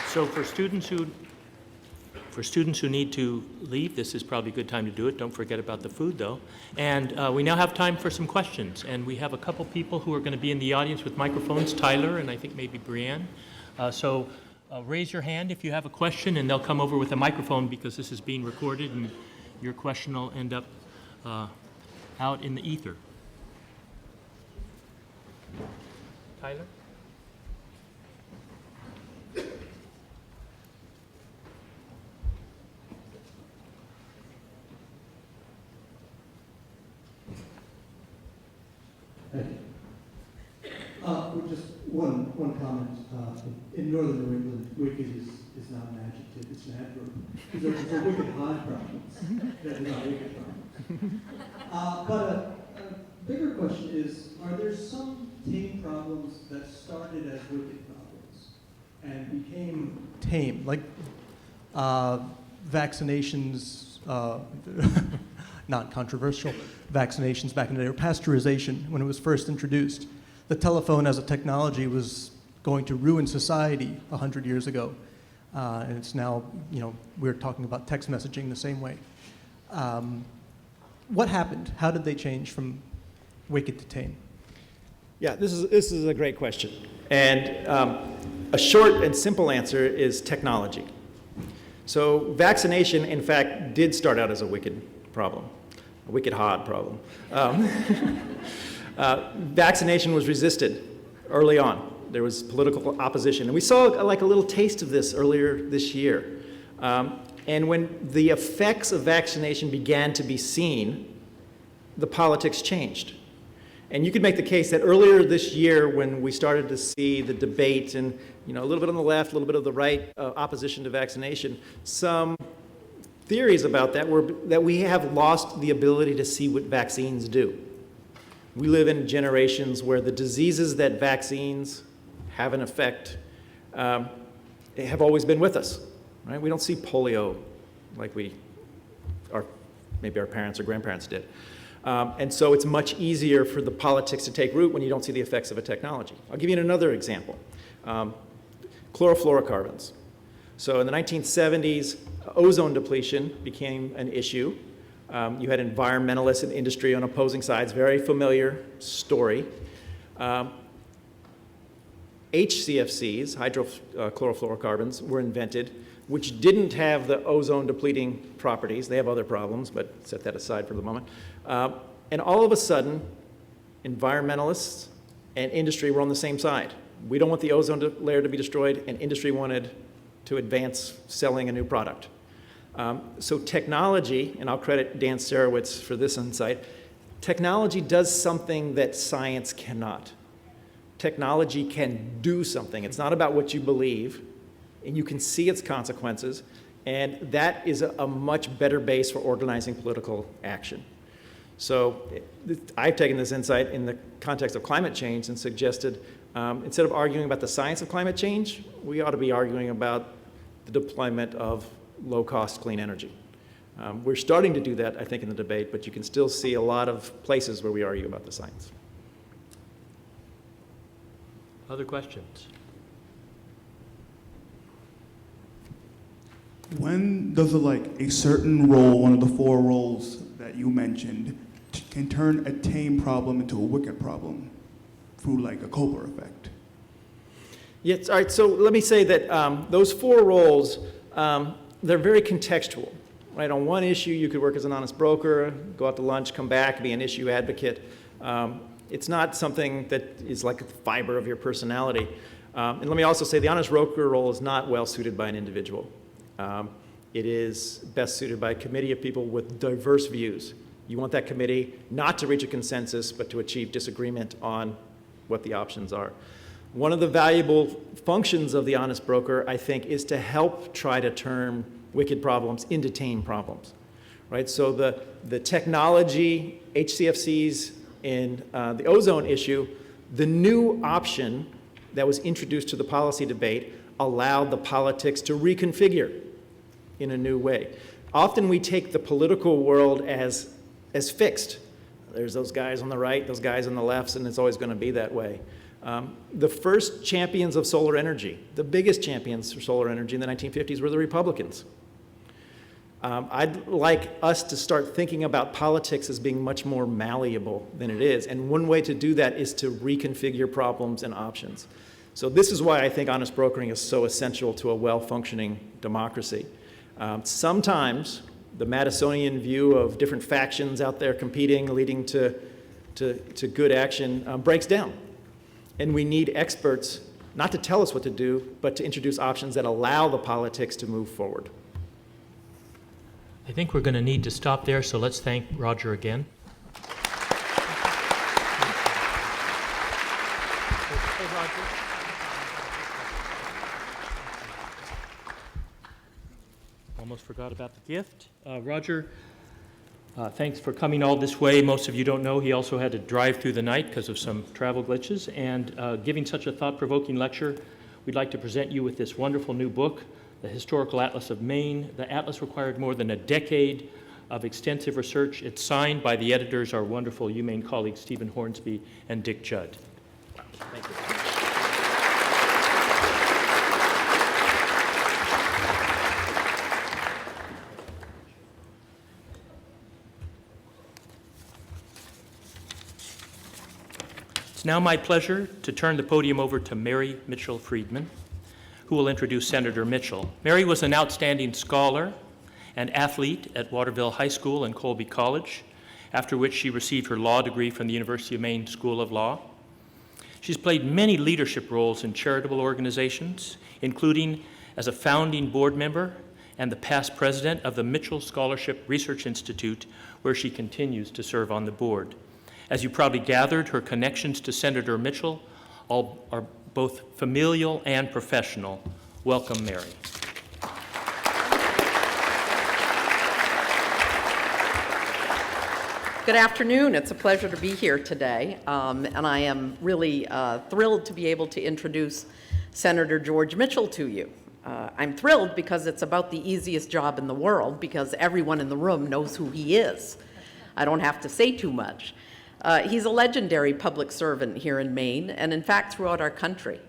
So for students who need to leave, this is probably a good time to do it. Don't forget about the food, though. And we now have time for some questions. And we have a couple people who are going to be in the audience with microphones, Tyler and I think maybe Brianne. So raise your hand if you have a question, and they'll come over with a microphone because this is being recorded, and your question will end up out in the ether. Tyler? Just one comment. In northern New England, wicked is not an adjective, it's an adverb. These are wicked high problems. They're not wicked problems. But bigger question is, are there some tame problems that started as wicked problems and became tame, like vaccinations, not controversial, vaccinations back in the day, or pasteurization when it was first introduced? The telephone as a technology was going to ruin society 100 years ago. And it's now, we're talking about text messaging the same way. What happened? How did they change from wicked to tame? Yeah, this is a great question. And a short and simple answer is technology. So vaccination, in fact, did start out as a wicked problem, a wicked hard problem. Vaccination was resisted early on. There was political opposition. And we saw like a little taste of this earlier this year. And when the effects of vaccination began to be seen, the politics changed. And you could make the case that earlier this year, when we started to see the debate and a little bit on the left, a little bit of the right opposition to vaccination, some theories about that were that we have lost the ability to see what vaccines do. We live in generations where the diseases that vaccines have an effect have always been with us, right? We don't see polio like maybe our parents or grandparents did. And so it's much easier for the politics to take root when you don't see the effects of a technology. I'll give you another example. Chlorofluorocarbons. So in the 1970s, ozone depletion became an issue. You had environmentalists and industry on opposing sides, very familiar story. HCFCs, hydrochlorofluorocarbons, were invented, which didn't have the ozone depleting properties. They have other problems, but set that aside for the moment. And all of a sudden, environmentalists and industry were on the same side. We don't want the ozone layer to be destroyed, and industry wanted to advance selling a new product. So technology, and I'll credit Dan Sarowitz for this insight, technology does something that science cannot. Technology can do something. It's not about what you believe, and you can see its consequences, and that is a much better base for organizing political action. So I've taken this insight in the context of climate change and suggested instead of arguing about the science of climate change, we ought to be arguing about the deployment of low-cost clean energy. We're starting to do that, I think, in the debate, but you can still see a lot of places where we argue about the science. Other questions? When does a certain role, one of the four roles that you mentioned, can turn a tame problem into a wicked problem through a Cobra effect? Yes, all right, so let me say that those four roles, they're very contextual, right? On one issue, you could work as an honest broker, go out to lunch, come back, be an issue advocate. It's not something that is like a fiber of your personality. And let me also say the honest broker role is not well suited by an individual. It is best suited by a committee of people with diverse views. You want that committee not to reach a consensus, but to achieve disagreement on what the options are. One of the valuable functions of the honest broker, I think, is to help try to turn wicked problems into tame problems, right? So the technology, HCFCs, in the ozone issue, the new option that was introduced to the policy debate allowed the politics to reconfigure in a new way. Often we take the political world as fixed. There's those guys on the right, those guys on the left, and it's always going to be that way. The first champions of solar energy, the biggest champions for solar energy in the 1950s were the Republicans. I'd like us to start thinking about politics as being much more malleable than it is, and one way to do that is to reconfigure problems and options. So this is why I think honest brokering is so essential to a well-functioning democracy. Sometimes the Madisonian view of different factions out there competing, leading to good action, breaks down. And we need experts not to tell us what to do, but to introduce options that allow the politics to move forward. I think we're going to need to stop there, so let's thank Roger again. Hey, Roger. Almost forgot about the gift. Roger, Thanks for coming all this way. Most of you don't know he also had to drive through the night because of some travel glitches. And giving such a thought-provoking lecture, we'd like to present you with this wonderful new book, The Historical Atlas of Maine. The atlas required more than a decade of extensive research. It's signed by the editors, our wonderful UMaine colleagues, Stephen Hornsby and Dick Judd. Thank you. It's now my pleasure to turn the podium over to Mary Mitchell Friedman, who will introduce Senator Mitchell. Mary was an outstanding scholar and athlete at Waterville High School and Colby College, after which she received her law degree from the University of Maine School of Law. She's played many leadership roles in charitable organizations, including as a founding board member and the past president of the Mitchell Scholarship Research Institute, where she continues to serve on the board. As you probably gathered, her connections to Senator Mitchell are both familial and professional. Welcome, Mary. Good afternoon. It's a pleasure to be here today, and I am really thrilled to be able to introduce Senator George Mitchell to you. I'm thrilled because it's about the easiest job in the world, because everyone in the room knows who he is. I don't have to say too much. He's a legendary public servant here in Maine, and in fact throughout our country.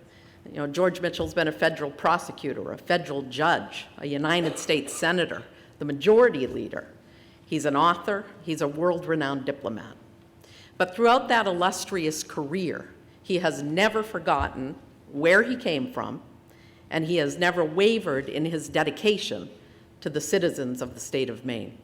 You know, George Mitchell's been a federal prosecutor, a federal judge, a United States senator, the majority leader. He's an author, he's a world-renowned diplomat. But throughout that illustrious career, he has never forgotten where he came from, and he has never wavered in his dedication to the citizens of the state of Maine.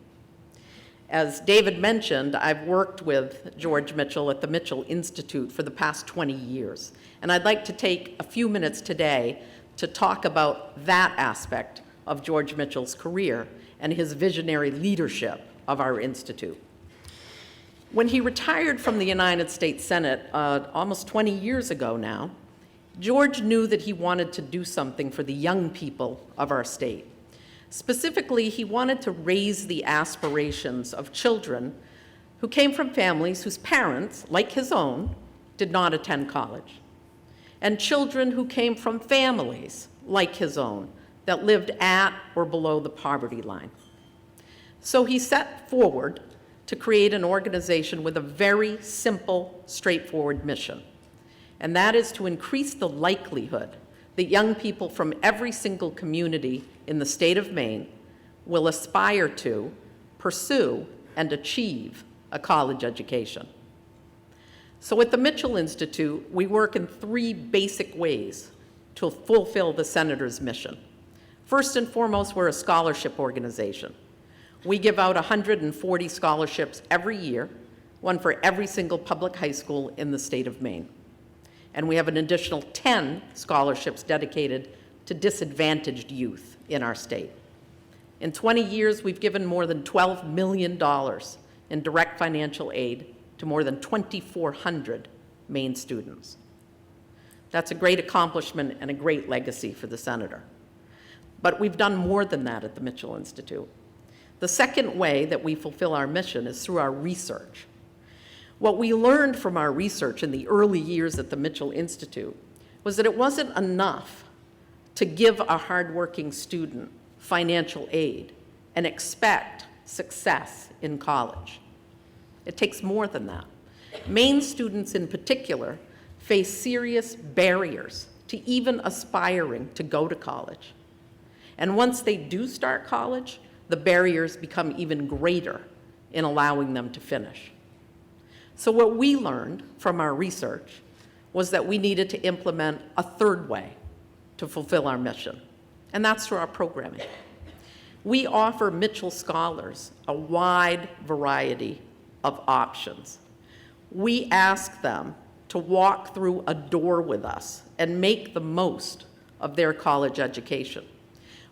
As David mentioned, I've worked with George Mitchell at the Mitchell Institute for the past 20 years. And I'd like to take a few minutes today to talk about that aspect of George Mitchell's career and his visionary leadership of our institute. When he retired from the United States Senate almost 20 years ago now, George knew that he wanted to do something for the young people of our state. Specifically, he wanted to raise the aspirations of children who came from families whose parents, like his own, did not attend college, and children who came from families, like his own, that lived at or below the poverty line. So he set forward to create an organization with a very simple, straightforward mission, and that is to increase the likelihood that young people from every single community in the state of Maine will aspire to, pursue, and achieve a college education. So at the Mitchell Institute, we work in three basic ways to fulfill the senator's mission. First and foremost, we're a scholarship organization. We give out 140 scholarships every year, one for every single public high school in the state of Maine. And we have an additional 10 scholarships dedicated to disadvantaged youth in our state. In 20 years, we've given more than $12 million in direct financial aid to more than 2,400 Maine students. That's a great accomplishment and a great legacy for the senator. But we've done more than that at the Mitchell Institute. The second way that we fulfill our mission is through our research. What we learned from our research in the early years at the Mitchell Institute was that it wasn't enough to give a hardworking student financial aid and expect success in college. It takes more than that. Maine students in particular face serious barriers to even aspiring to go to college. And once they do start college, the barriers become even greater in allowing them to finish. So what we learned from our research was that we needed to implement a third way to fulfill our mission, and that's through our programming. We offer Mitchell scholars a wide variety of options. We ask them to walk through a door with us and make the most of their college education.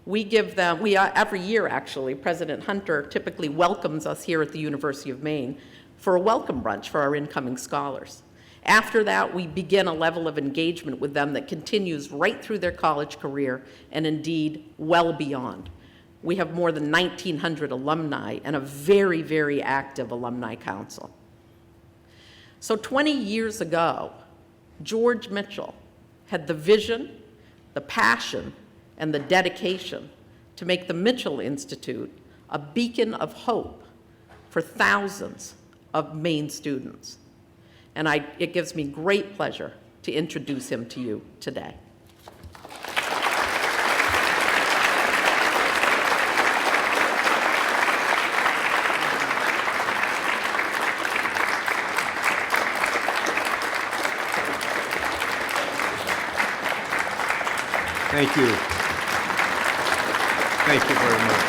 We give them, every year actually, President Hunter typically welcomes us here at the University of Maine for a welcome brunch for our incoming scholars. After that, we begin a level of engagement with them that continues right through their college career and indeed well beyond. We have more than 1,900 alumni and a very, very active alumni council. So 20 years ago, George Mitchell had the vision, the passion, and the dedication to make the Mitchell Institute a beacon of hope for thousands of Maine students. And it gives me great pleasure to introduce him to you today. Thank you. Thank you very much.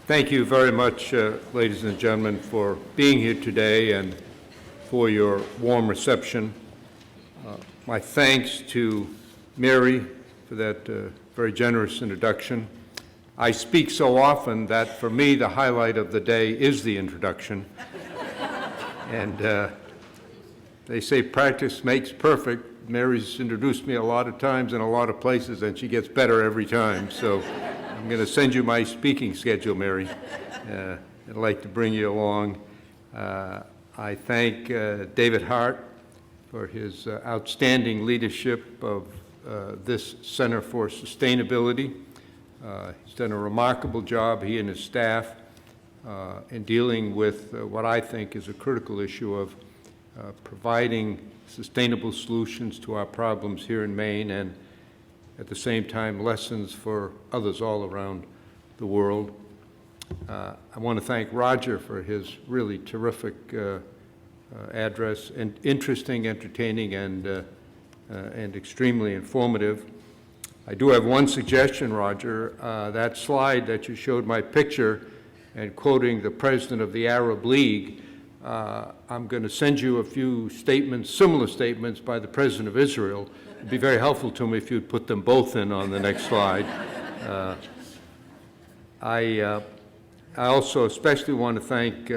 Thank you very much, ladies and gentlemen, for being here today and for your warm reception. My thanks to Mary for that very generous introduction. I speak so often that for me the highlight of the day is the introduction. And they say practice makes perfect. Mary's introduced me a lot of times in a lot of places, and she gets better every time. So I'm going to send you my speaking schedule, Mary. I'd like to bring you along. I thank David Hart for his outstanding leadership of this Center for Sustainability. He's done a remarkable job, he and his staff, in dealing with what I think is a critical issue of providing sustainable solutions to our problems here in Maine, and at the same time lessons for others all around the world. I want to thank Roger for his really terrific address, and interesting, entertaining, and extremely informative. I do have one suggestion, Roger. That slide that you showed my picture and quoting the president of the Arab League, I'm going to send you a few statements, similar statements by the president of Israel. It'd be very helpful to me if you'd put them both in on the next slide. I also especially want to thank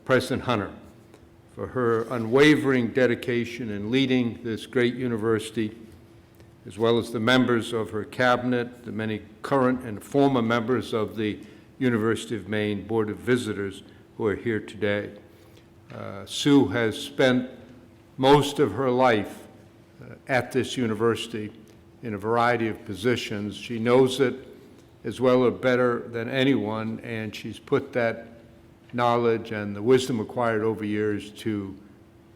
President Hunter for her unwavering dedication in leading this great university, as well as the members of her cabinet, the many current and former members of the University of Maine Board of Visitors who are here today. Sue has spent most of her life at this university in a variety of positions. She knows it as well or better than anyone, and she's put that knowledge and the wisdom acquired over years to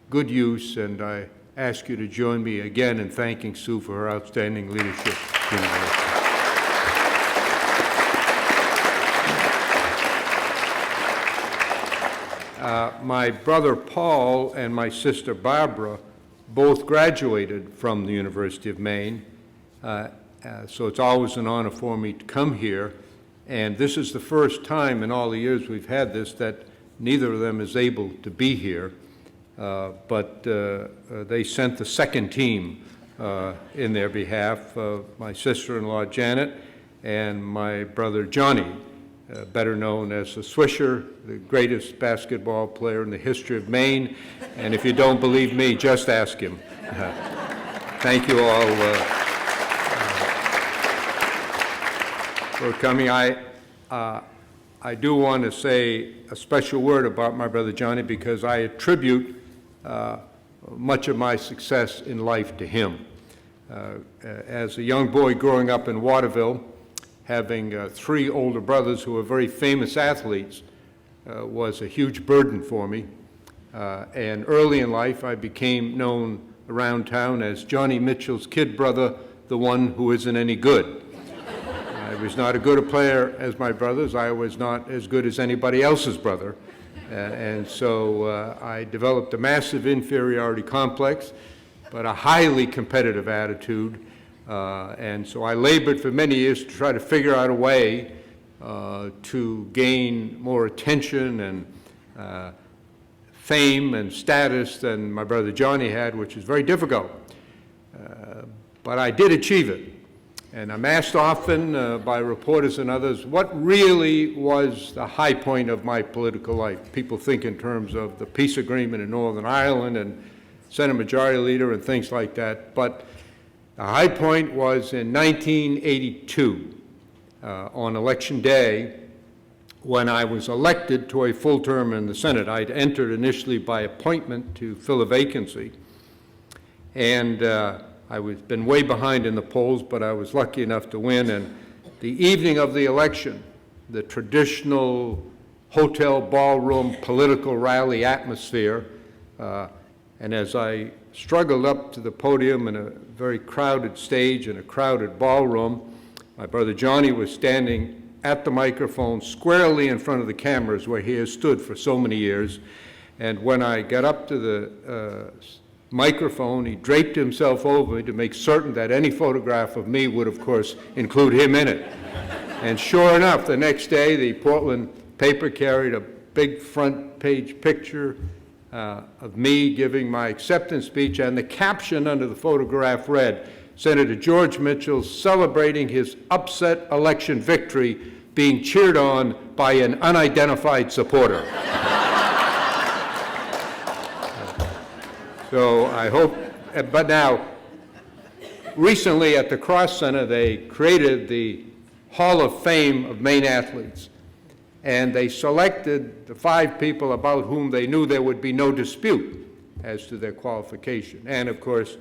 good use, and I ask you to join me again in thanking Sue for her outstanding leadership at the university. My brother Paul and my sister Barbara both graduated from the University of Maine, so it's always an honor for me to come here, and this is the first time in all the years we've had this that neither of them is able to be here, but they sent the second team in their behalf, my sister-in-law Janet and my brother Johnny, better known as the Swisher, the greatest basketball player in the history of Maine. And if you don't believe me, just ask him. Thank you all for coming. I do want to say a special word about my brother Johnny, because I attribute much of my success in life to him. As a young boy growing up in Waterville, having three older brothers who were very famous athletes was a huge burden for me. And early in life, I became known around town as Johnny Mitchell's kid brother, the one who isn't any good. I was not as good a player as my brothers. I was not as good as anybody else's brother. And so I developed a massive inferiority complex, but a highly competitive attitude. And so I labored for many years to try to figure out a way to gain more attention and fame and status than my brother Johnny had, which is very difficult. But I did achieve it. And I'm asked often by reporters and others, what really was the high point of my political life? People think in terms of the peace agreement in Northern Ireland and Senate Majority Leader and things like that. But the high point was in 1982, on Election Day, when I was elected to a full term in the Senate. I'd entered initially by appointment to fill a vacancy. And I was been way behind in the polls, but I was lucky enough to win. And the evening of the election, the traditional hotel ballroom political rally atmosphere, and as I struggled up to the podium in a very crowded stage in a crowded ballroom, my brother Johnny was standing at the microphone squarely in front of the cameras where he has stood for so many years. And when I got up to the microphone, he draped himself over me to make certain that any photograph of me would, of course, include him in it. And sure enough, the next day, the Portland paper carried a big front page picture of me giving my acceptance speech, and the caption under the photograph read, "Senator George Mitchell celebrating his upset election victory, being cheered on by an unidentified supporter." So I hope, but now, recently at the Cross Center, they created the Hall of Fame of Maine athletes, and they selected the 5 people about whom they knew there would be no dispute as to their qualification. And of course,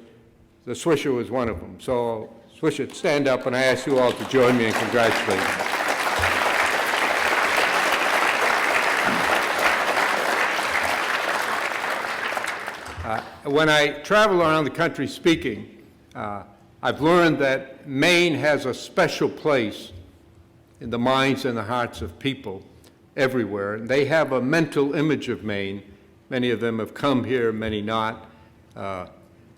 the Swisher was one of them. So, Swisher, stand up, and I ask you all to join me in congratulating him. When I travel around the country speaking, I've learned that Maine has a special place in the minds and the hearts of people everywhere. And they have a mental image of Maine. Many of them have come here, many not.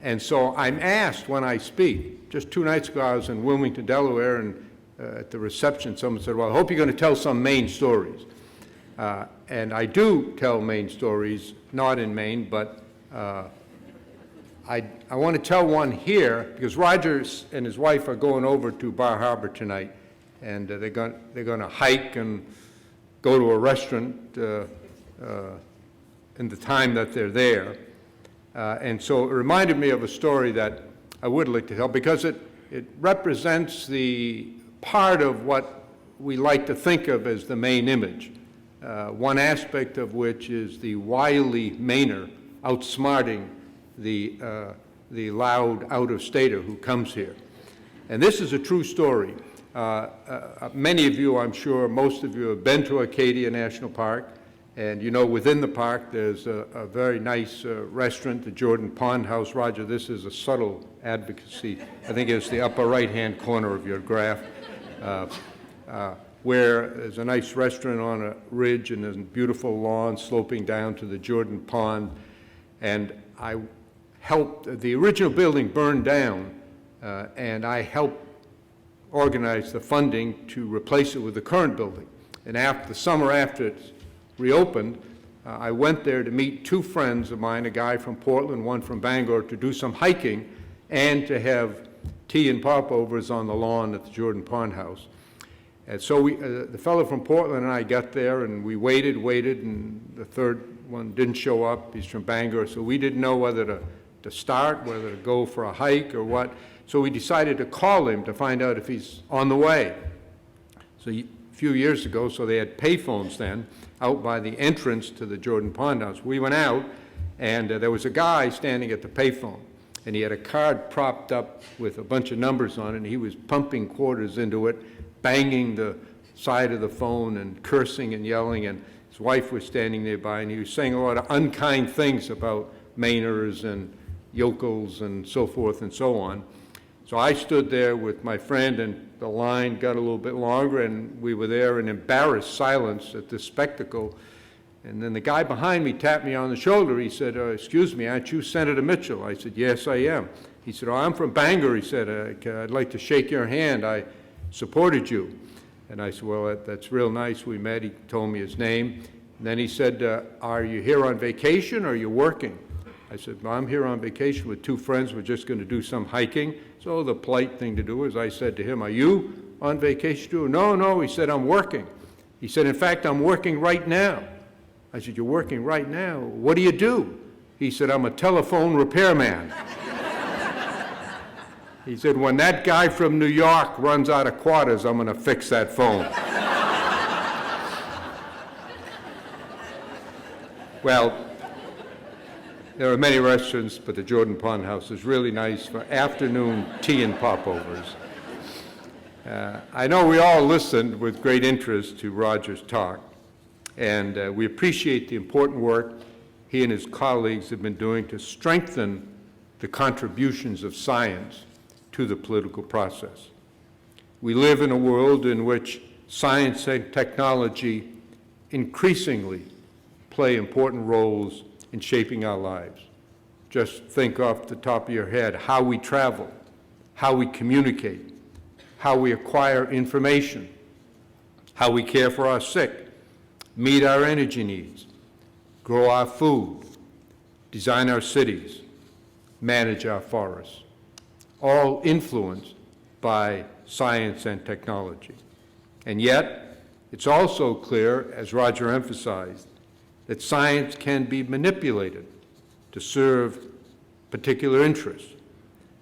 And so I'm asked when I speak. Just 2 nights ago, I was in Wilmington, Delaware, and at the reception, someone said, "Well, I hope you're going to tell some Maine stories." And I do tell Maine stories, not in Maine, but I want to tell one here because Roger and his wife are going over to Bar Harbor tonight, and they're going to hike and go to a restaurant in the time that they're there. And so it reminded me of a story that I would like to tell because it represents the part of what we like to think of as the Maine image, one aspect of which is the wily Mainer outsmarting the loud out-of-stater who comes here. And this is a true story. Many of you, I'm sure, most of you have been to Acadia National Park, and you know within the park there's a very nice restaurant, the Jordan Pond House. Roger, this is a subtle advocacy. I think it's the upper right-hand corner of your graph, where there's a nice restaurant on a ridge and there's a beautiful lawn sloping down to the Jordan Pond. And I helped, the original building burned down, and I helped organize the funding to replace it with the current building. And after the summer after it's reopened, I went there to meet 2 friends of mine, a guy from Portland, one from Bangor, to do some hiking and to have tea and popovers on the lawn at the Jordan Pond House. And so the fellow from Portland and I got there, and we waited, and the third one didn't show up. He's from Bangor, so we didn't know whether to start, whether to go for a hike or what. So we decided to call him to find out if he's on the way. So a few years ago, so they had payphones then, out by the entrance to the Jordan Pond House. We went out, and there was a guy standing at the payphone, and he had a card propped up with a bunch of numbers on it, and he was pumping quarters into it, banging the side of the phone and cursing and yelling, and his wife was standing nearby, and he was saying a lot of unkind things about Mainers and yokels and so forth and so on. So I stood there with my friend, and the line got a little bit longer, and we were there in embarrassed silence at this spectacle. And then the guy behind me tapped me on the shoulder. He said, "Excuse me, aren't you Senator Mitchell?" I said, "Yes, I am." He said, "Oh, I'm from Bangor." He said, "I'd like to shake your hand. I supported you." And I said, "Well, that's real nice." We met. He told me his name. And then he said, "Are you here on vacation or are you working?" I said, well, I'm here on vacation with 2 friends. We're just going to do some hiking. So the polite thing to do is I said to him, are you on vacation too? No, no, he said, I'm working. He said, in fact, I'm working right now. I said, you're working right now? What do you do? He said, I'm a telephone repairman. He said, when that guy from New York runs out of quarters, I'm going to fix that phone. Well, there are many restaurants, but the Jordan Pond House is really nice for afternoon tea and popovers. I know we all listened with great interest to Roger's talk, and we appreciate the important work he and his colleagues have been doing to strengthen the contributions of science to the political process. We live in a world in which science and technology increasingly play important roles in shaping our lives. Just think off the top of your head how we travel, how we communicate, how we acquire information, how we care for our sick, meet our energy needs, grow our food, design our cities, manage our forests, all influenced by science and technology. And yet, it's also clear, as Roger emphasized, that science can be manipulated to serve particular interests,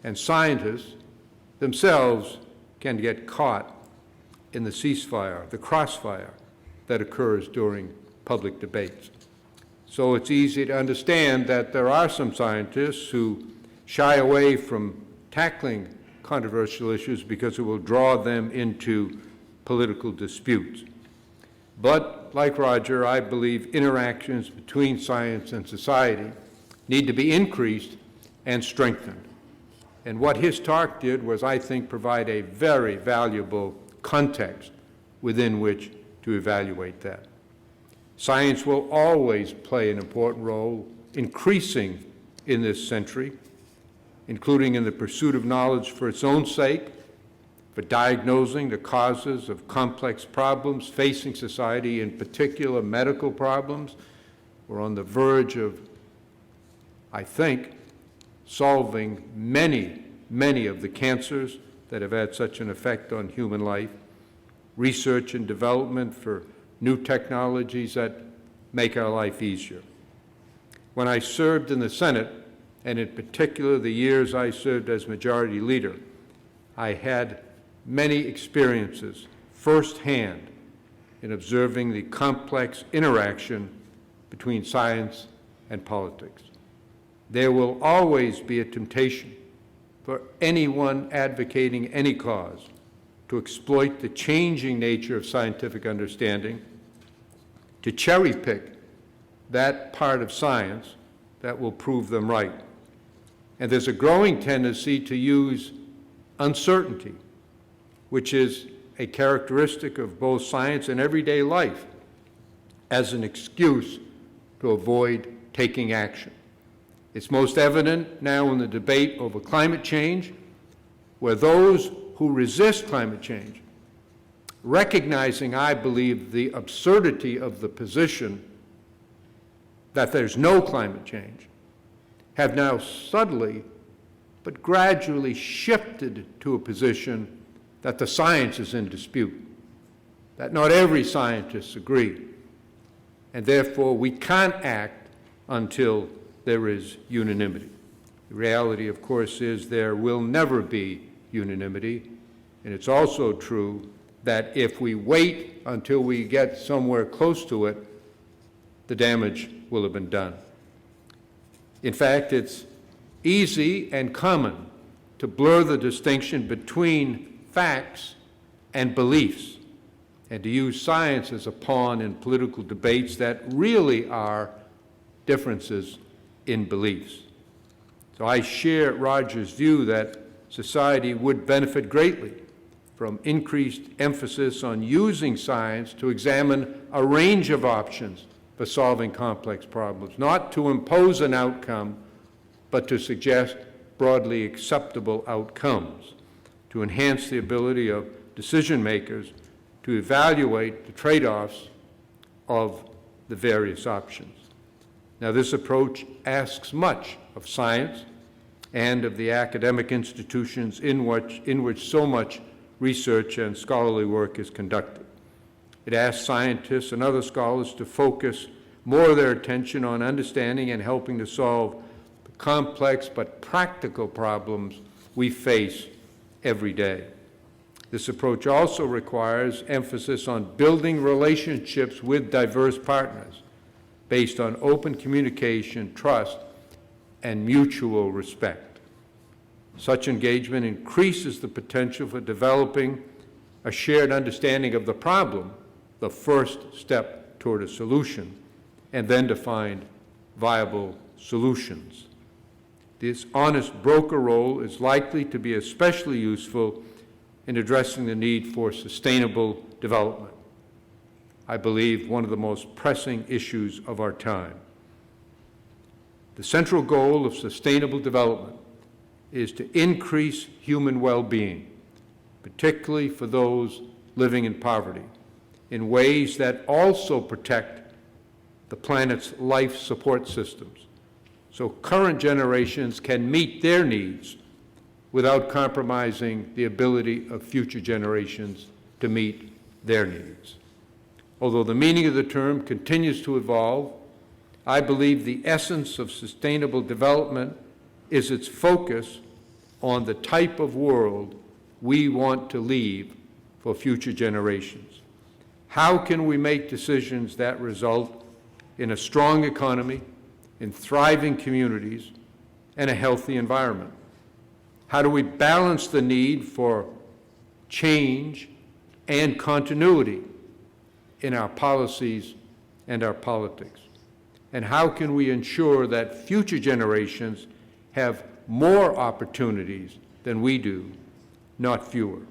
and scientists themselves can get caught in the ceasefire, the crossfire that occurs during public debates. So it's easy to understand that there are some scientists who shy away from tackling controversial issues because it will draw them into political disputes. But, like Roger, I believe interactions between science and society need to be increased and strengthened. And what his talk did was, I think, provide a very valuable context within which to evaluate that. Science will always play an important role, increasing in this century, including in the pursuit of knowledge for its own sake, for diagnosing the causes of complex problems facing society, in particular medical problems. We're on the verge of, I think, solving many of the cancers that have had such an effect on human life, research and development for new technologies that make our life easier. When I served in the Senate, and in particular the years I served as Majority Leader, I had many experiences firsthand in observing the complex interaction between science and politics. There will always be a temptation for anyone advocating any cause to exploit the changing nature of scientific understanding, to cherry-pick that part of science that will prove them right. And there's a growing tendency to use uncertainty, which is a characteristic of both science and everyday life, as an excuse to avoid taking action. It's most evident now in the debate over climate change, where those who resist climate change, recognizing, I believe, the absurdity of the position that there's no climate change, have now subtly but gradually shifted to a position that the science is in dispute, that not every scientist agree, and therefore we can't act until there is unanimity. The reality, of course, is there will never be unanimity, and it's also true that if we wait until we get somewhere close to it, the damage will have been done. In fact, it's easy and common to blur the distinction between facts and beliefs, and to use science as a pawn in political debates that really are differences in beliefs. So I share Roger's view that society would benefit greatly from increased emphasis on using science to examine a range of options for solving complex problems, not to impose an outcome, but to suggest broadly acceptable outcomes, to enhance the ability of decision makers to evaluate the trade-offs of the various options. Now, this approach asks much of science and of the academic institutions in which so much research and scholarly work is conducted. It asks scientists and other scholars to focus more of their attention on understanding and helping to solve the complex but practical problems we face every day. This approach also requires emphasis on building relationships with diverse partners based on open communication, trust, and mutual respect. Such engagement increases the potential for developing a shared understanding of the problem, the first step toward a solution, and then to find viable solutions. This honest broker role is likely to be especially useful in addressing the need for sustainable development. I believe one of the most pressing issues of our time. The central goal of sustainable development is to increase human well-being, particularly for those living in poverty, in ways that also protect the planet's life support systems, so current generations can meet their needs without compromising the ability of future generations to meet their needs. Although the meaning of the term continues to evolve, I believe the essence of sustainable development is its focus on the type of world we want to leave for future generations. How can we make decisions that result in a strong economy, in thriving communities, and a healthy environment? How do we balance the need for change and continuity in our policies and our politics? And how can we ensure that future generations have more opportunities than we do, not fewer?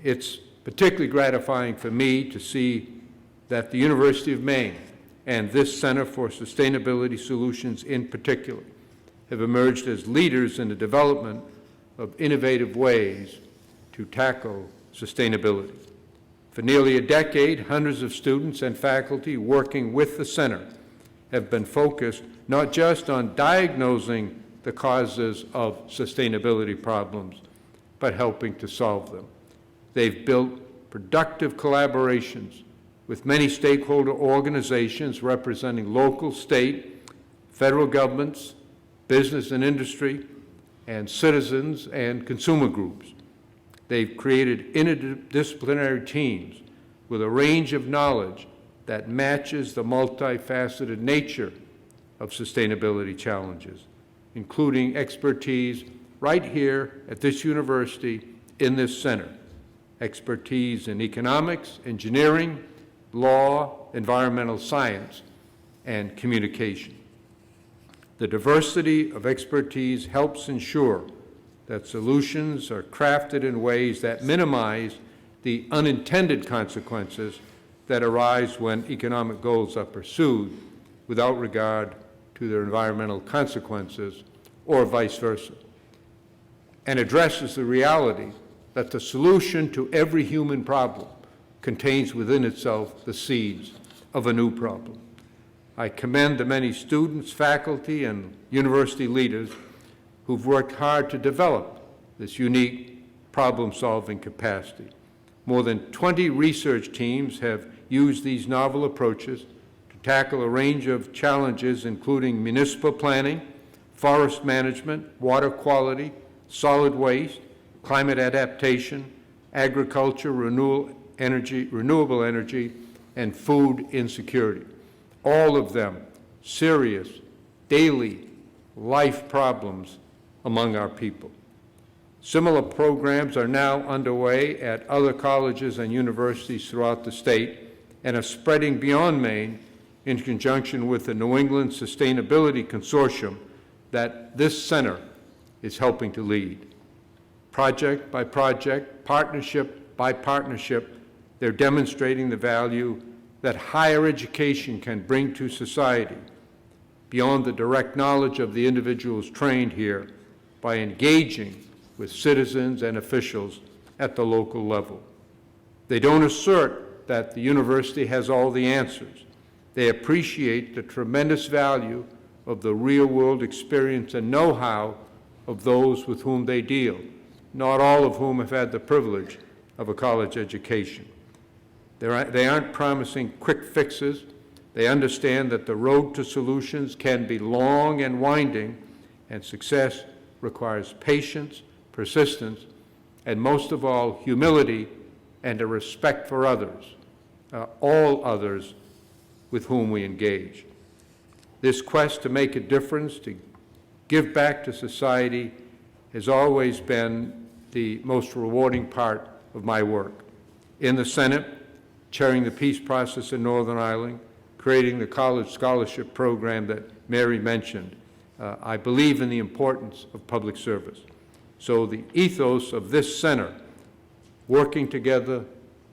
It's particularly gratifying for me to see that the University of Maine and this Center for Sustainability Solutions in particular have emerged as leaders in the development of innovative ways to tackle sustainability. For nearly a decade, hundreds of students and faculty working with the center have been focused not just on diagnosing the causes of sustainability problems, but helping to solve them. They've built productive collaborations with many stakeholder organizations representing local, state, federal governments, business and industry, and citizens and consumer groups. They've created interdisciplinary teams with a range of knowledge that matches the multifaceted nature of sustainability challenges, including expertise right here at this university in this center, expertise in economics, engineering, law, environmental science, and communication. The diversity of expertise helps ensure that solutions are crafted in ways that minimize the unintended consequences that arise when economic goals are pursued without regard to their environmental consequences or vice versa, and addresses the reality that the solution to every human problem contains within itself the seeds of a new problem. I commend the many students, faculty, and university leaders who've worked hard to develop this unique problem-solving capacity. More than 20 research teams have used these novel approaches to tackle a range of challenges, including municipal planning, forest management, water quality, solid waste, climate adaptation, agriculture, renewable energy, and food insecurity. All of them serious, daily life problems among our people. Similar programs are now underway at other colleges and universities throughout the state and are spreading beyond Maine in conjunction with the New England Sustainability Consortium that this center is helping to lead. Project by project, partnership by partnership, they're demonstrating the value that higher education can bring to society beyond the direct knowledge of the individuals trained here by engaging with citizens and officials at the local level. They don't assert that the university has all the answers. They appreciate the tremendous value of the real-world experience and know-how of those with whom they deal, not all of whom have had the privilege of a college education. They aren't promising quick fixes. They understand that the road to solutions can be long and winding, and success requires patience, persistence, and most of all, humility and a respect for others, all others with whom we engage. This quest to make a difference, to give back to society, has always been the most rewarding part of my work. In the Senate, chairing the peace process in Northern Ireland, creating the college scholarship program that Mary mentioned, I believe in the importance of public service. So the ethos of this center, working together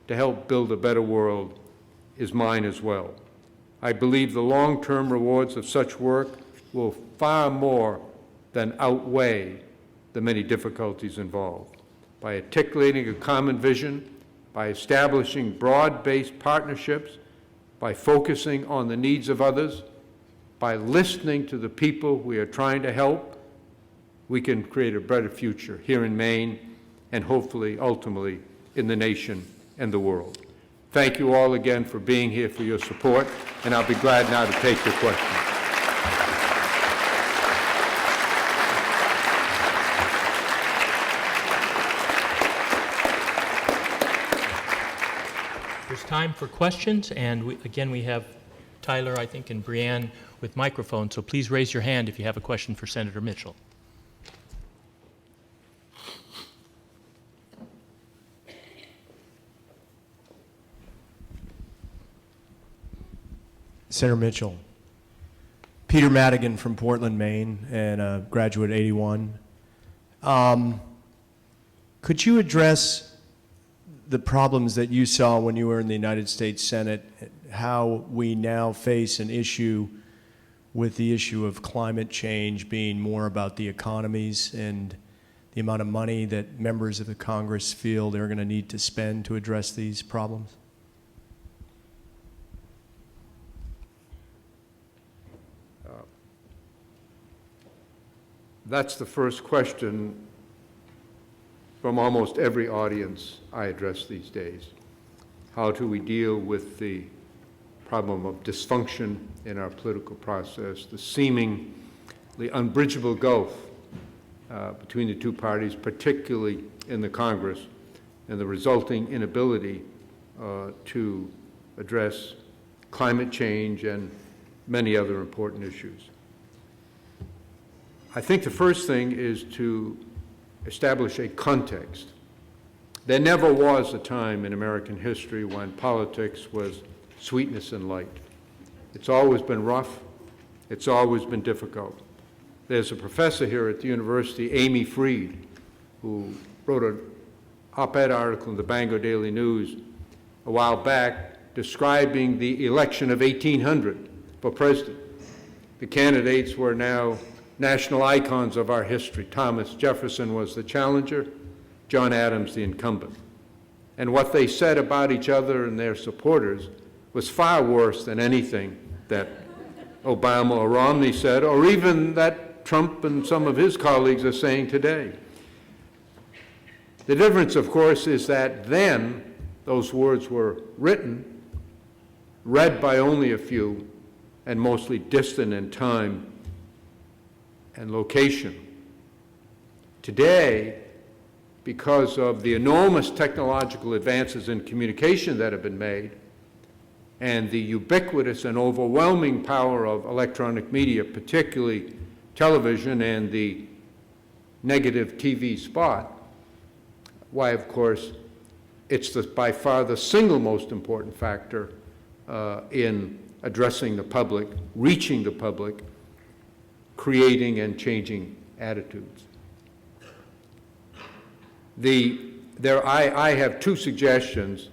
to help build a better world, is mine as well. I believe the long-term rewards of such work will far more than outweigh the many difficulties involved. By articulating a common vision, by establishing broad-based partnerships, by focusing on the needs of others, by listening to the people we are trying to help, we can create a better future here in Maine and hopefully, ultimately, in the nation and the world. Thank you all again for being here, for your support, and I'll be glad now to take your questions. There's time for questions, and again, we have Tyler, I think, and Brianne with microphones, so please raise your hand if you have a question for Senator Mitchell. Senator Mitchell, Peter Madigan from Portland, Maine, and a graduate of '81. Could you address the problems that you saw when you were in the United States Senate, how we now face an issue with the issue of climate change being more about the economies and the amount of money that members of the Congress feel they're going to need to spend to address these problems? That's the first question from almost every audience I address these days. How do we deal with the problem of dysfunction in our political process, the seemingly unbridgeable gulf between the two parties, particularly in the Congress, and the resulting inability to address climate change and many other important issues. I think the first thing is to establish a context. There never was a time in American history when politics was sweetness and light. It's always been rough. It's always been difficult. There's a professor here at the university, Amy Freed, who wrote an op-ed article in the Bangor Daily News a while back describing the election of 1800 for president. The candidates were now national icons of our history. Thomas Jefferson was the challenger, John Adams the incumbent. And what they said about each other and their supporters was far worse than anything that Obama or Romney said, or even that Trump and some of his colleagues are saying today. The difference, of course, is that then those words were written, read by only a few, and mostly distant in time and location. Today, because of the enormous technological advances in communication that have been made and the ubiquitous and overwhelming power of electronic media, particularly television and the negative TV spot, why, of course, it's by far the single most important factor in addressing the public, reaching the public, creating and changing attitudes. I have two suggestions,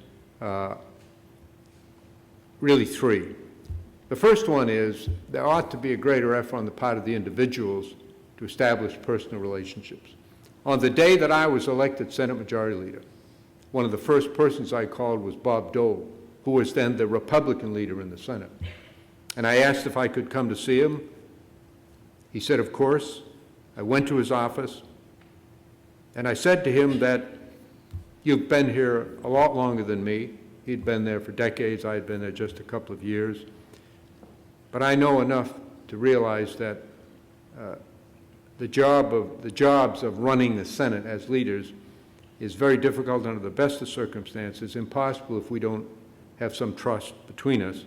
really three. The first one is there ought to be a greater effort on the part of the individuals to establish personal relationships. On the day that I was elected Senate Majority Leader, one of the first persons I called was Bob Dole, who was then the Republican leader in the Senate. And I asked if I could come to see him. He said, of course. I went to his office, and I said to him that you've been here a lot longer than me. He'd been there for decades. I had been there just a couple of years. But I know enough to realize that the jobs of running the Senate as leaders is very difficult under the best of circumstances, impossible if we don't have some trust between us.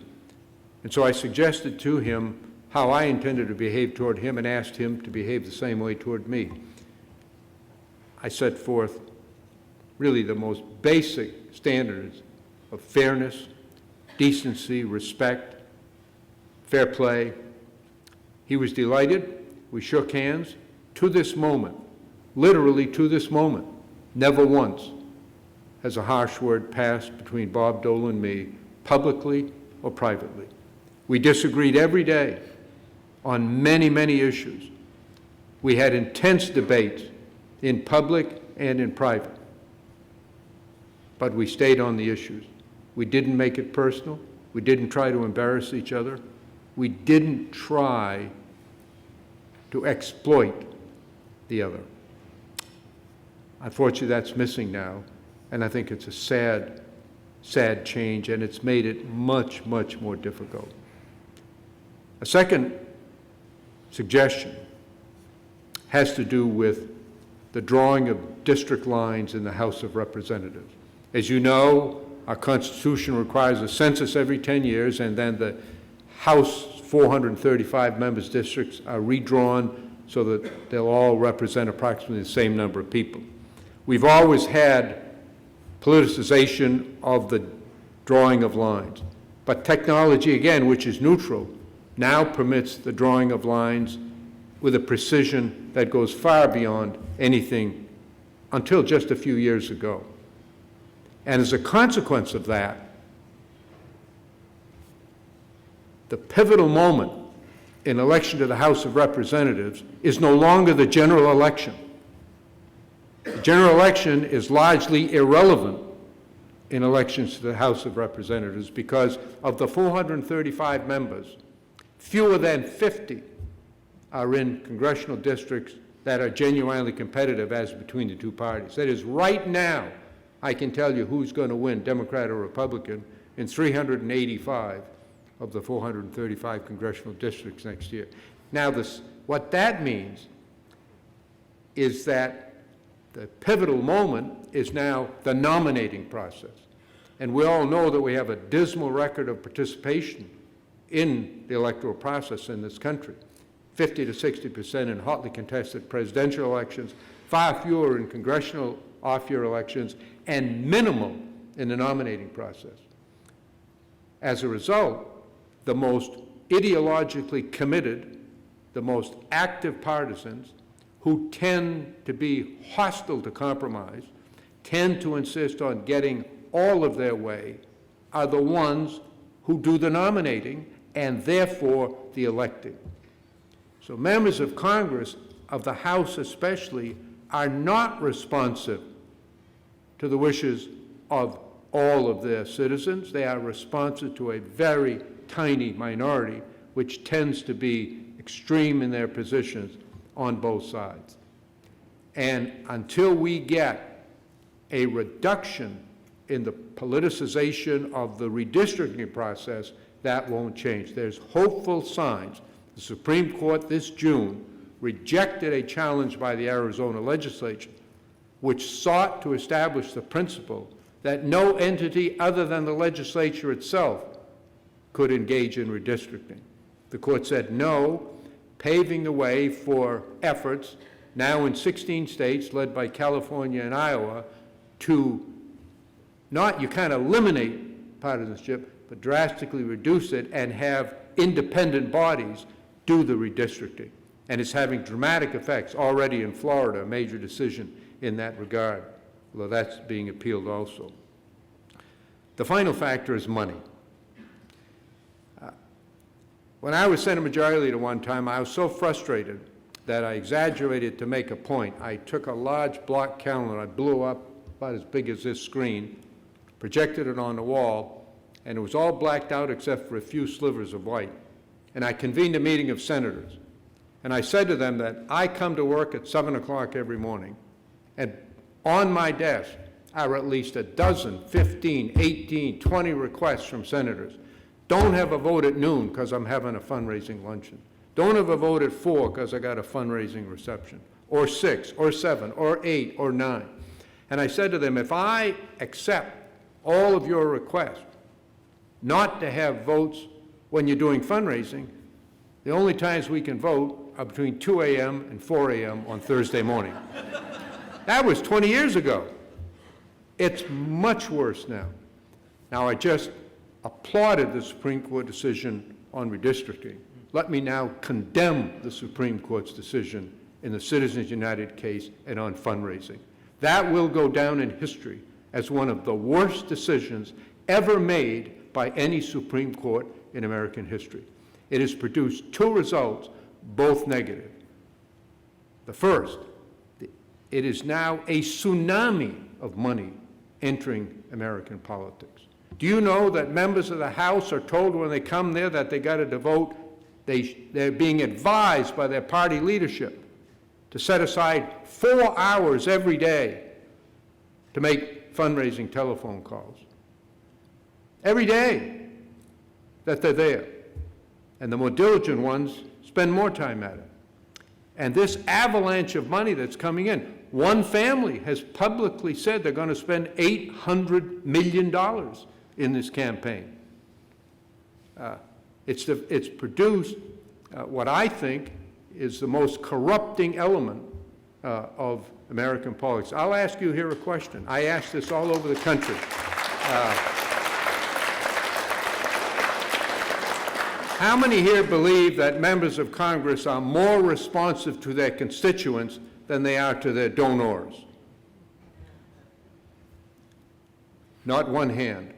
And so I suggested to him how I intended to behave toward him and asked him to behave the same way toward me. I set forth really the most basic standards of fairness, decency, respect, fair play. He was delighted. We shook hands. To this moment, literally to this moment, never once has a harsh word passed between Bob Dole and me, publicly or privately. We disagreed every day on many, many issues. We had intense debates in public and in private, but we stayed on the issues. We didn't make it personal. We didn't try to embarrass each other. We didn't try to exploit the other. Unfortunately, that's missing now, and I think it's a sad, sad change, and it's made it much, much more difficult. A second suggestion has to do with the drawing of district lines in the House of Representatives. As you know, our Constitution requires a census every 10 years, and then the House 435 members districts are redrawn so that they'll all represent approximately the same number of people. We've always had politicization of the drawing of lines, but technology, again, which is neutral, now permits the drawing of lines with a precision that goes far beyond anything until just a few years ago. And as a consequence of that, the pivotal moment in election to the House of Representatives is no longer the general election. The general election is largely irrelevant in elections to the House of Representatives because of the 435 members, fewer than 50 are in congressional districts that are genuinely competitive as between the two parties. That is, right now, I can tell you who's going to win, Democrat or Republican, in 385 of the 435 congressional districts next year. Now, what that means is that the pivotal moment is now the nominating process. And we all know that we have a dismal record of participation in the electoral process in this country. 50 to 60% in hotly contested presidential elections, far fewer in congressional off-year elections, and minimal in the nominating process. As a result, the most ideologically committed, the most active partisans who tend to be hostile to compromise, tend to insist on getting all of their way, are the ones who do the nominating and therefore the electing. So members of Congress, of the House especially, are not responsive to the wishes of all of their citizens. They are responsive to a very tiny minority, which tends to be extreme in their positions on both sides. And until we get a reduction in the politicization of the redistricting process, that won't change. There's hopeful signs. The Supreme Court this June rejected a challenge by the Arizona legislature, which sought to establish the principle that no entity other than the legislature itself could engage in redistricting. The court said no, paving the way for efforts now in 16 states, led by California and Iowa, to not, you can't eliminate partisanship, but drastically reduce it and have independent bodies do the redistricting. And it's having dramatic effects already in Florida, a major decision in that regard, although that's being appealed also. The final factor is money. When I was Senate Majority Leader one time, I was so frustrated that I exaggerated to make a point. I took a large block calendar, I blew up about as big as this screen, projected it on the wall, and it was all blacked out except for a few slivers of white. and I convened a meeting of senators. And I said to them that I come to work at 7 o'clock every morning, and on my desk are at least a dozen, 15, 18, 20 requests from senators. Don't have a vote at noon because I'm having a fundraising luncheon. Don't have a vote at 4 because I got a fundraising reception, or 6, or 7, or 8, or 9. And I said to them, if I accept all of your requests not to have votes when you're doing fundraising, the only times we can vote are between 2 a.m. and 4 a.m. on Thursday morning. That was 20 years ago. It's much worse now. Now, I just applauded the Supreme Court decision on redistricting. Let me now condemn the Supreme Court's decision in the Citizens United case and on fundraising. That will go down in history as one of the worst decisions ever made by any Supreme Court in American history. It has produced two results, both negative. The first, it is now a tsunami of money entering American politics. Do you know that members of the House are told when they come there that they got to devote, they're being advised by their party leadership to set aside 4 hours every day to make fundraising telephone calls? Every day that they're there. And the more diligent ones spend more time at it. And this avalanche of money that's coming in, one family has publicly said they're going to spend $800 million in this campaign. It's produced what I think is the most corrupting element of American politics. I'll ask you here a question. I ask this all over the country. How many here believe that members of Congress are more responsive to their constituents than they are to their donors? Not one hand.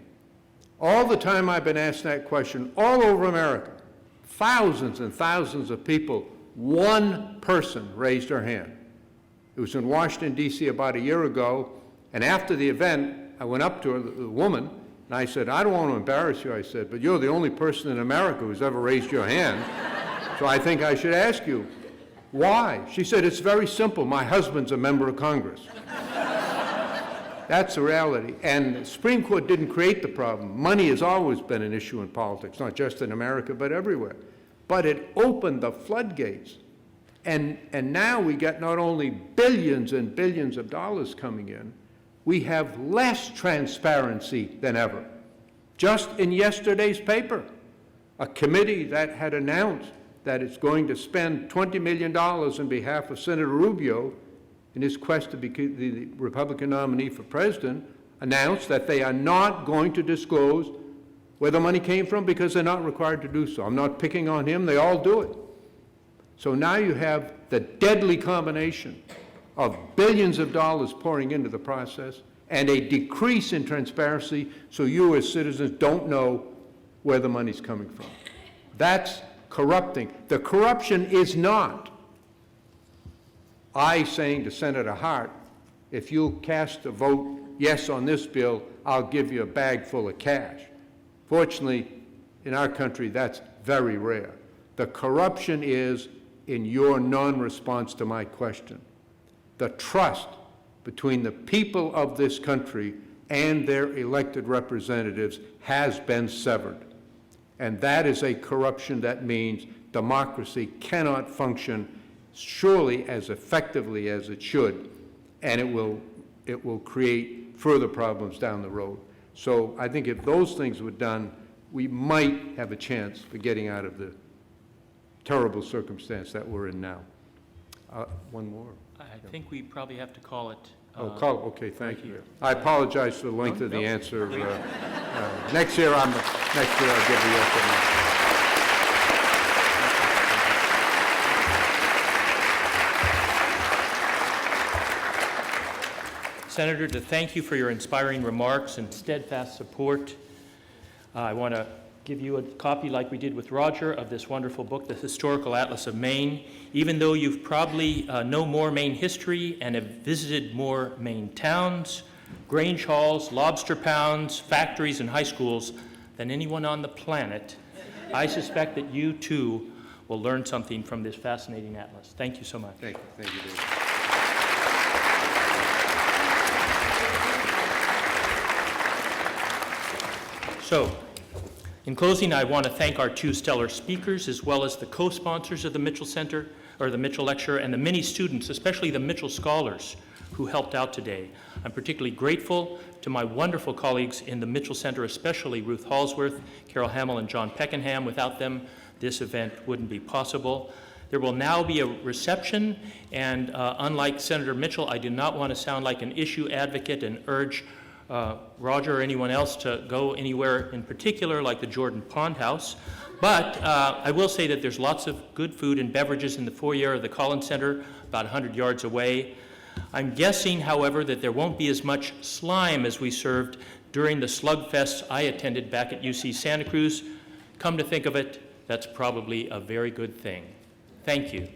All the time I've been asked that question, all over America, thousands and thousands of people, one person raised her hand. It was in Washington, D.C. about a year ago, and after the event, I went up to her, the woman, and I said, I don't want to embarrass you, I said, but you're the only person in America who's ever raised your hand, so I think I should ask you, why? She said, it's very simple. My husband's a member of Congress. That's the reality. And the Supreme Court didn't create the problem. Money has always been an issue in politics, not just in America, but everywhere. But it opened the floodgates. And now we get not only billions and billions of dollars coming in, we have less transparency than ever. Just in yesterday's paper, a committee that had announced that it's going to spend $20 million on behalf of Senator Rubio in his quest to be the Republican nominee for president, announced that they are not going to disclose where the money came from because they're not required to do so. I'm not picking on him, they all do it. So now you have the deadly combination of billions of dollars pouring into the process and a decrease in transparency so you as citizens don't know where the money's coming from. That's corrupting. The corruption is not I saying to Senator Hart, if you'll cast a vote yes on this bill, I'll give you a bag full of cash. Fortunately, in our country, that's very rare. The corruption is in your non-response to my question. The trust between the people of this country and their elected representatives has been severed. And that is a corruption that means democracy cannot function surely as effectively as it should, and it will create further problems down the road. So I think if those things were done, we might have a chance for getting out of the terrible circumstance that we're in now. One more. I think we probably have to call it. Okay, thank you. I apologize for the length of the answer. Next year I'll give the yes or no. Senator, to thank you for your inspiring remarks and steadfast support. I want to give you a copy, like we did with Roger, of this wonderful book, The Historical Atlas of Maine. Even though you've probably know more Maine history and have visited more Maine towns, grange halls, lobster pounds, factories, and high schools than anyone on the planet, I suspect that you too will learn something from this fascinating atlas. Thank you so much. Thank you, David. So, in closing, I want to thank our two stellar speakers, as well as the co-sponsors of the Mitchell Center, or the Mitchell Lecture, and the many students, especially the Mitchell Scholars, who helped out today. I'm particularly grateful to my wonderful colleagues in the Mitchell Center, especially Ruth Halsworth, Carol Hamill, and John Peckenham. Without them, this event wouldn't be possible. There will now be a reception, and unlike Senator Mitchell, I do not want to sound like an issue advocate and urge Roger or anyone else to go anywhere in particular, like the Jordan Pond House. But I will say that there's lots of good food and beverages in the foyer of the Collins Center, about 100 yards away. I'm guessing, however, that there won't be as much slime as we served during the Slugfest I attended back at UC Santa Cruz. Come to think of it, that's probably a very good thing. Thank you.